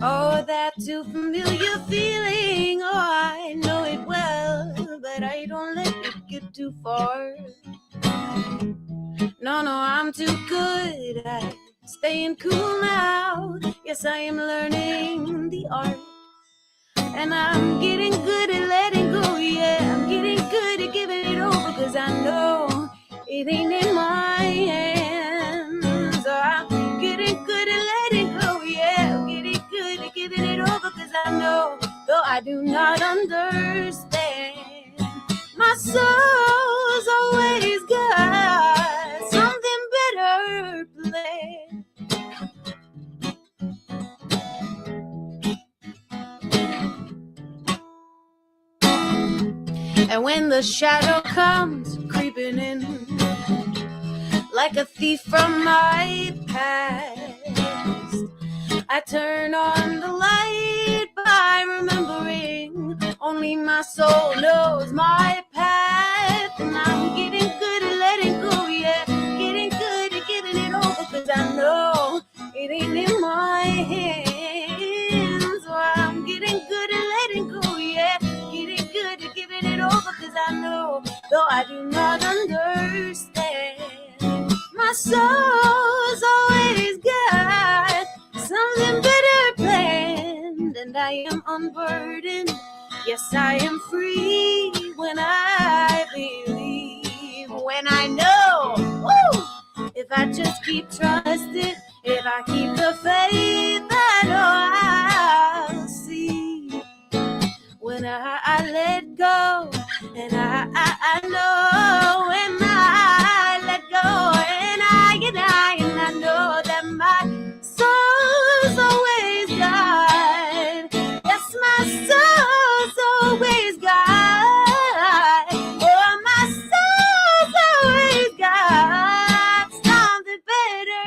Oh, that too familiar feeling, oh, I know it well, but I don't let it get too far. No, I'm too good at staying cool now. Yes, I am learning the art, and I'm getting good at letting go. Yeah, I'm getting good at giving it over, cause I know it ain't in my hands. So I'm getting good at letting go. Yeah, I'm getting good at giving it over, cause I know, though I do not understand, my soul's always got something better planned. And when the shadow comes creeping in like a thief from my past, I turn on the light by remembering Only my soul knows my path, and I'm getting good at letting go, yeah. Getting good at giving it over, 'cause I know it ain't in my hands. So I'm getting good at letting go, yeah. Getting good at giving it over, 'cause I know, though I do not understand, my soul's always got something better planned, and I am unburdened. Yes, I am free when I believe, when I know, woo, if I just keep trusting, if I keep the faith, I know I'll see. When I let go, and I know when I let go, and I know that my soul's always God. Yes, my soul's always God. Oh, my soul's always God. Something better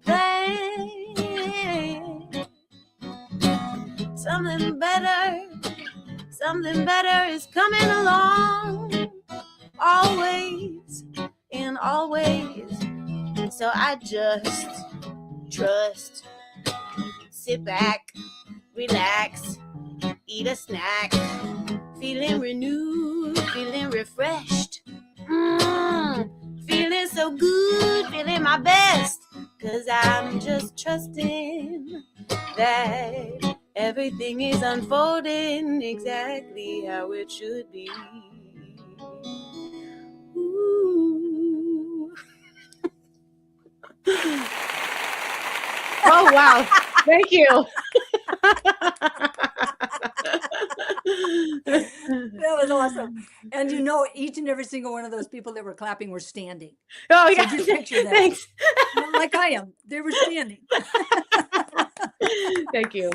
planned. Something better is coming along. Always and always. So I just trust, sit back, relax, eat a snack, feeling renewed, feeling refreshed, feeling so good, feeling my best, 'cause I'm just trusting that everything is unfolding exactly how it should be. Ooh. Oh, wow. Thank you. That was awesome. And you know, each and every single one of those people that were clapping were standing. Oh, So yeah. just picture that. Thanks. Not like I am. They were standing. Thank you.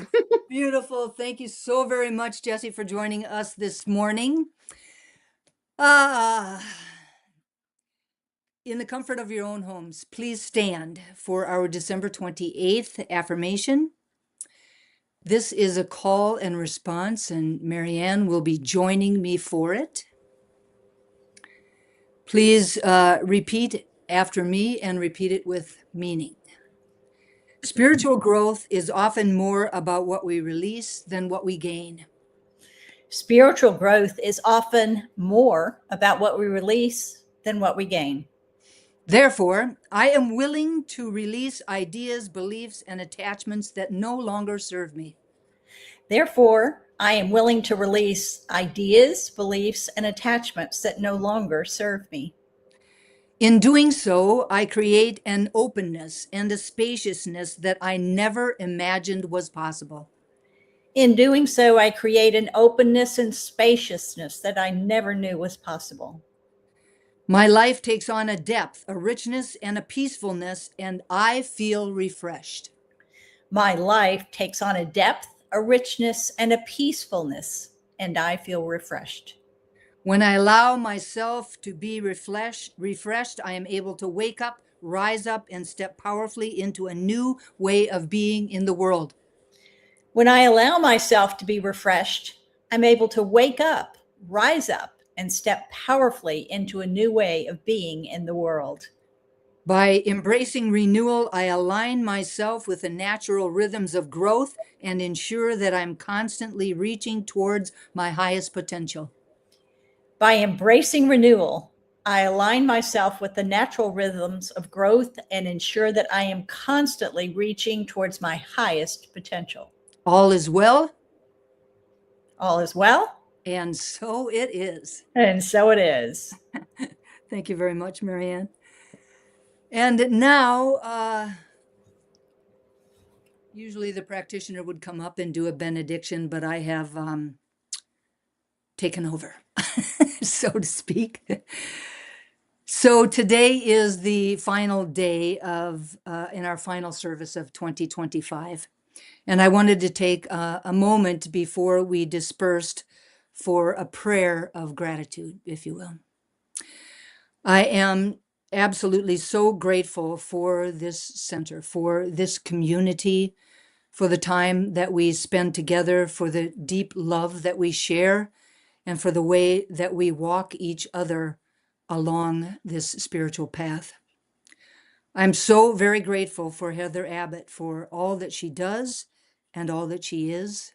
Beautiful. Thank you so very much, Jessie, for joining us this morning. In the comfort of your own homes, please stand for our December 28th affirmation. This is a call and response, and Marianne will be joining me for it. Please repeat after me and repeat it with meaning. Spiritual growth is often more about what we release than what we gain. Spiritual growth is often more about what we release than what we gain. Therefore, I am willing to release ideas, beliefs, and attachments that no longer serve me. Therefore, I am willing to release ideas, beliefs, and attachments that no longer serve me. In doing so, I create an openness and a spaciousness that I never imagined was possible. In doing so, I create an openness and spaciousness that I never knew was possible. My life takes on a depth, a richness, and a peacefulness, and I feel refreshed. My life takes on a depth, a richness, and a peacefulness, and I feel refreshed. When I allow myself to be refreshed, I am able to wake up, rise up, and step powerfully into a new way of being in the world. When I allow myself to be refreshed, I'm able to wake up, rise up, and step powerfully into a new way of being in the world. By embracing renewal, I align myself with the natural rhythms of growth and ensure that I'm constantly reaching towards my highest potential. By embracing renewal, I align myself with the natural rhythms of growth and ensure that I am constantly reaching towards my highest potential. All is well, All is well, and so it is. and so it is. Thank you very much, Marianne. And now, usually the practitioner would come up and do a benediction, but I have taken over, so to speak. So today is the final day of in our final service of 2025. And I wanted to take a moment before we dispersed for a prayer of gratitude, if you will. I am absolutely so grateful for this center, for this community, for the time that we spend together, for the deep love that we share, and for the way that we walk each other along this spiritual path. I'm so very grateful for Heather Abbott for all that she does and all that she is,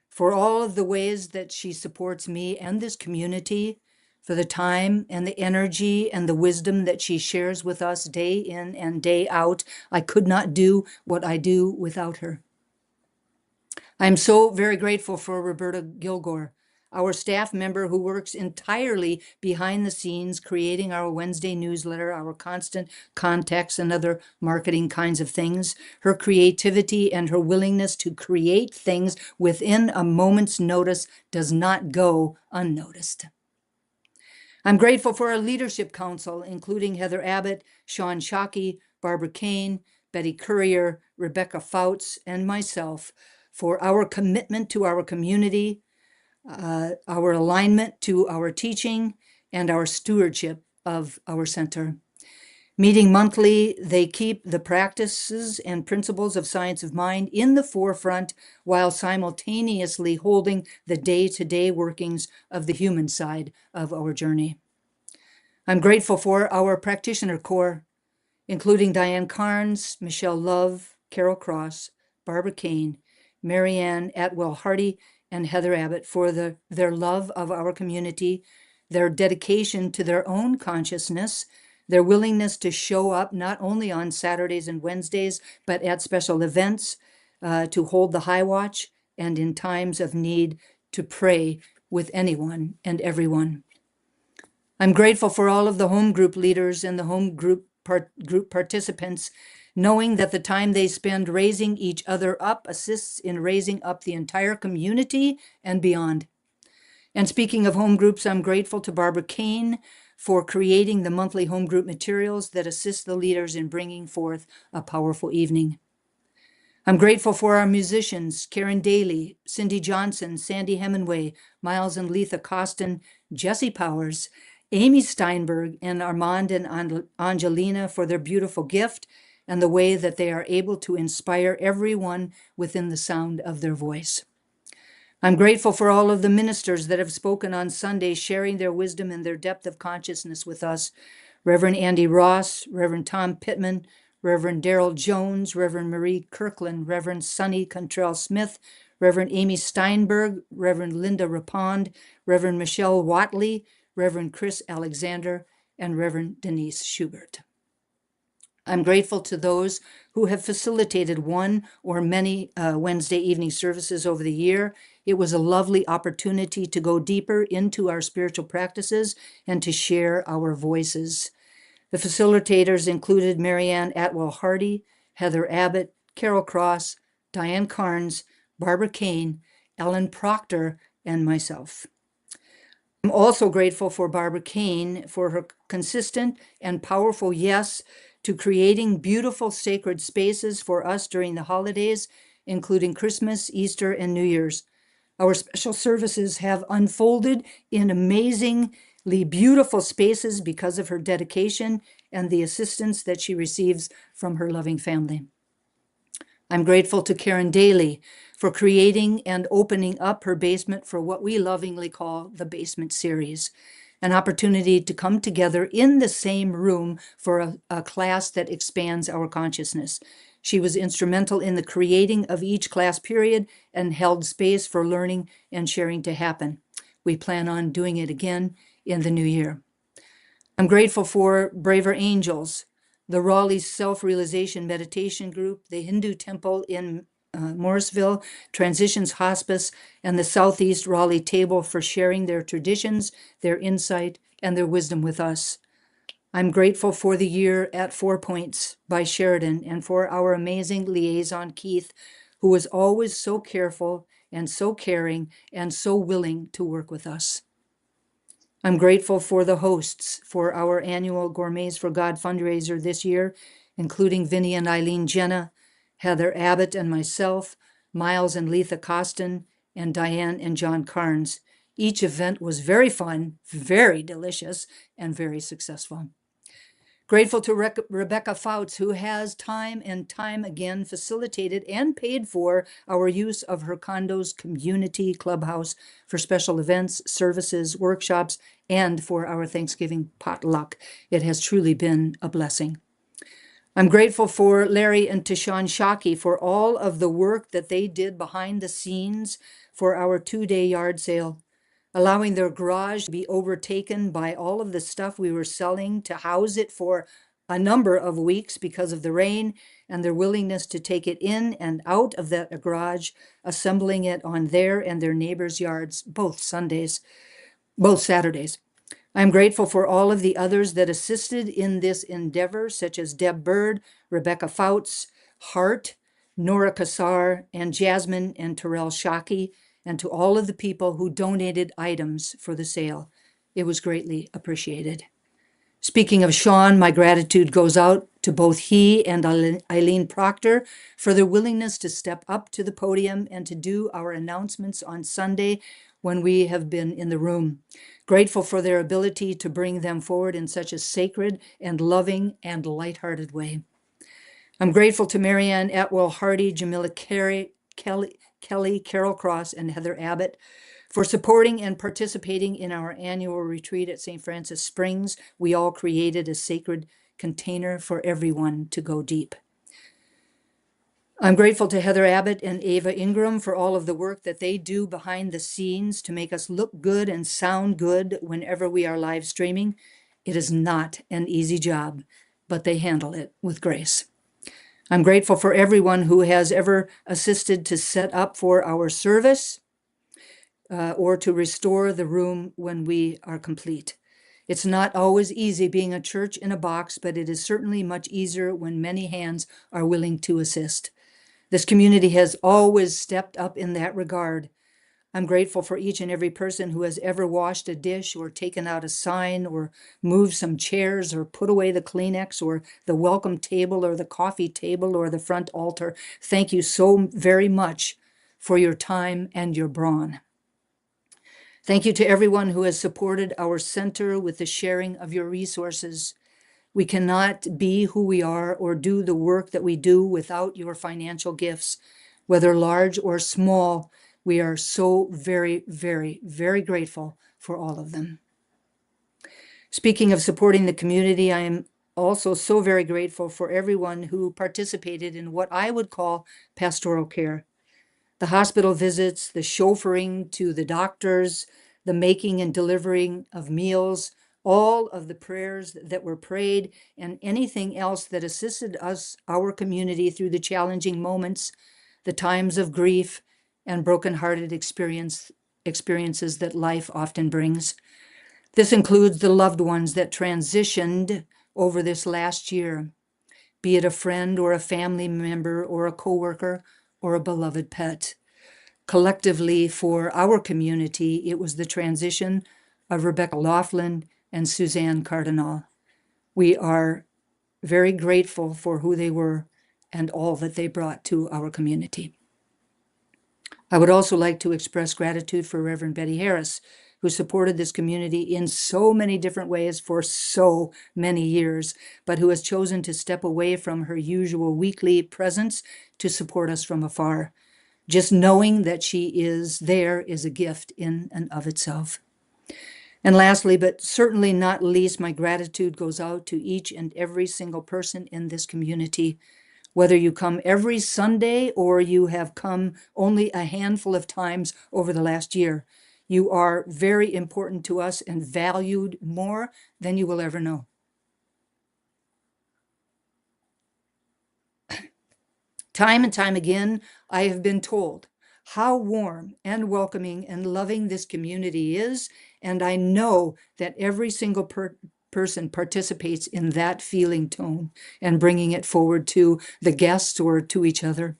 for all of the ways that she supports me and this community, for the time and the energy and the wisdom that she shares with us day in and day out. I could not do what I do without her. I'm so very grateful for Roberta Gilgore, our staff member who works entirely behind the scenes, creating our Wednesday newsletter, our constant contacts, and other marketing kinds of things. Her creativity and her willingness to create things within a moment's notice does not go unnoticed. I'm grateful for our leadership council, including Heather Abbott, Sean Shockey, Barbara Kane, Betty Courier, Rebecca Fouts, and myself, for our commitment to our community, our alignment to our teaching, and our stewardship of our center. Meeting monthly, they keep the practices and principles of science of mind in the forefront while simultaneously holding the day-to-day workings of the human side of our journey. I'm grateful for our practitioner corps, including Diane Carnes, Michelle Love, Carol Cross, Barbara Kane, Marianne Atwell-Hardy, and Heather Abbott, for their love of our community, their dedication to their own consciousness, their willingness to show up not only on Saturdays and Wednesdays, but at special events, to hold the high watch, and in times of need to pray with anyone and everyone. I'm grateful for all of the home group leaders and the home group participants, knowing that the time they spend raising each other up assists in raising up the entire community and beyond. And speaking of home groups, I'm grateful to Barbara Kane for creating the monthly home group materials that assist the leaders in bringing forth a powerful evening. I'm grateful for our musicians, Karen Daly, Cindy Johnson, Sandy Hemingway, Miles and Letha Costin, Jesse Powers, Amy Steinberg, and Armand and Angelina for their beautiful gift and the way that they are able to inspire everyone within the sound of their voice. I'm grateful for all of the ministers that have spoken on Sunday, sharing their wisdom and their depth of consciousness with us. Reverend Andy Ross, Reverend Tom Pittman, Reverend Darrell Jones, Reverend Marie Kirkland, Reverend Sonny Contrell Smith, Reverend Amy Steinberg, Reverend Linda Rapond, Reverend Michelle Watley, Reverend Chris Alexander, and Reverend Denise Schubert. I'm grateful to those who have facilitated one or many Wednesday evening services over the year. It was a lovely opportunity to go deeper into our spiritual practices and to share our voices. The facilitators included Marianne Atwell-Hardy, Heather Abbott, Carol Cross, Diane Carnes, Barbara Kane, Ellen Proctor, and myself. I'm also grateful for Barbara Kane for her consistent and powerful yes to creating beautiful sacred spaces for us during the holidays, including Christmas, Easter, and New Year's. Our special services have unfolded in amazingly beautiful spaces because of her dedication and the assistance that she receives from her loving family. I'm grateful to Karen Daly for creating and opening up her basement for what we lovingly call the Basement Series, an opportunity to come together in the same room for a class that expands our consciousness. She was instrumental in the creating of each class period and held space for learning and sharing to happen. We plan on doing it again in the new year. I'm grateful for Braver Angels, the Raleigh Self-Realization Meditation Group, the Hindu Temple in Morrisville, Transitions Hospice, and the Southeast Raleigh Table for sharing their traditions, their insight, and their wisdom with us. I'm grateful for the year at 4 Points by Sheridan and for our amazing liaison, Keith, who was always so careful and so caring and so willing to work with us. I'm grateful for the hosts for our annual Gourmets for God fundraiser this year, including Vinnie and Eileen Jenna, Heather Abbott and myself, Miles and Letha Costin, and Diane and John Carnes. Each event was very fun, very delicious, and very successful. Grateful to Rebecca Fouts, who has time and time again facilitated and paid for our use of her condo's community clubhouse for special events, services, workshops, and for our Thanksgiving potluck. It has truly been a blessing. I'm grateful for Larry and Tashawn Shockey for all of the work that they did behind the scenes for our 2-day yard sale, allowing their garage to be overtaken by all of the stuff we were selling to house it for a number of weeks because of the rain, and their willingness to take it in and out of that garage, assembling it on their and their neighbors' yards both Saturdays. I'm grateful for all of the others that assisted in this endeavor, such as Deb Bird, Rebecca Fouts, Hart, Nora Kassar, and Jasmine and Terrell Shockey, and to all of the people who donated items for the sale. It was greatly appreciated. Speaking of Sean, my gratitude goes out to both he and Eileen Proctor for their willingness to step up to the podium and to do our announcements on Sunday when we have been in the room. Grateful for their ability to bring them forward in such a sacred and loving and lighthearted way. I'm grateful to Marianne Atwell Hardy, Jamila Cary, Kelly, Carol Cross, and Heather Abbott for supporting and participating in our annual retreat at St. Francis Springs. We all created a sacred container for everyone to go deep. I'm grateful to Heather Abbott and Ava Ingram for all of the work that they do behind the scenes to make us look good and sound good whenever we are live streaming. It is not an easy job, but they handle it with grace. I'm grateful for everyone who has ever assisted to set up for our service or to restore the room when we are complete. It's not always easy being a church in a box, but it is certainly much easier when many hands are willing to assist. This community has always stepped up in that regard. I'm grateful for each and every person who has ever washed a dish or taken out a sign or moved some chairs or put away the Kleenex or the welcome table or the coffee table or the front altar. Thank you so very much for your time and your brawn. Thank you to everyone who has supported our center with the sharing of your resources. We cannot be who we are or do the work that we do without your financial gifts, whether large or small. We are so very, very, very grateful for all of them. Speaking of supporting the community, I am also so very grateful for everyone who participated in what I would call pastoral care. The hospital visits, the chauffeuring to the doctors, the making and delivering of meals, all of the prayers that were prayed, and anything else that assisted us, our community, through the challenging moments, the times of grief and brokenhearted experiences that life often brings. This includes the loved ones that transitioned over this last year, be it a friend or a family member or a coworker or a beloved pet. Collectively, for our community, it was the transition of Rebecca Laughlin and Suzanne Cardinal. We are very grateful for who they were and all that they brought to our community. I would also like to express gratitude for Reverend Betty Harris, who supported this community in so many different ways for so many years, but who has chosen to step away from her usual weekly presence to support us from afar. Just knowing that she is there is a gift in and of itself. And lastly, but certainly not least, my gratitude goes out to each and every single person in this community. Whether you come every Sunday or you have come only a handful of times over the last year, you are very important to us and valued more than you will ever know. Time and time again, I have been told how warm and welcoming and loving this community is, and I know that every single person participates in that feeling tone and bringing it forward to the guests or to each other.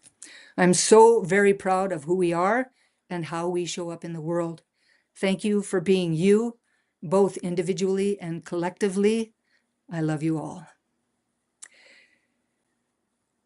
I'm so very proud of who we are and how we show up in the world. Thank you for being you, both individually and collectively. I love you all.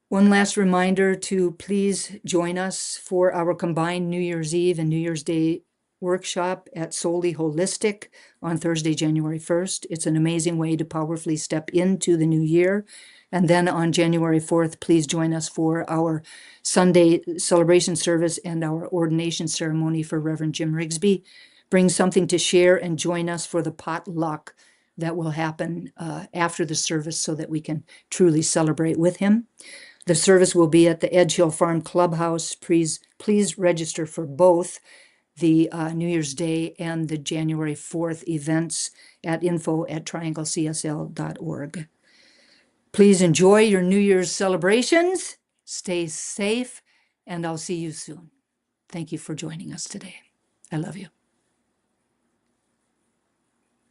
One last reminder to please join us for our combined New Year's Eve and New Year's Day workshop at Solely Holistic on Thursday, January 1st. It's an amazing way to powerfully step into the new year. And then on January 4th, please join us for our Sunday celebration service and our ordination ceremony for Reverend Jim Rigsby. Bring something to share and join us for the potluck that will happen after the service so that we can truly celebrate with him. The service will be at the Edge Hill Farm Clubhouse. Please register for both the New Year's Day and the January 4th events at info@trianglecsl.org. Please enjoy your New Year's celebrations. Stay safe, and I'll see you soon. Thank you for joining us today. I love you.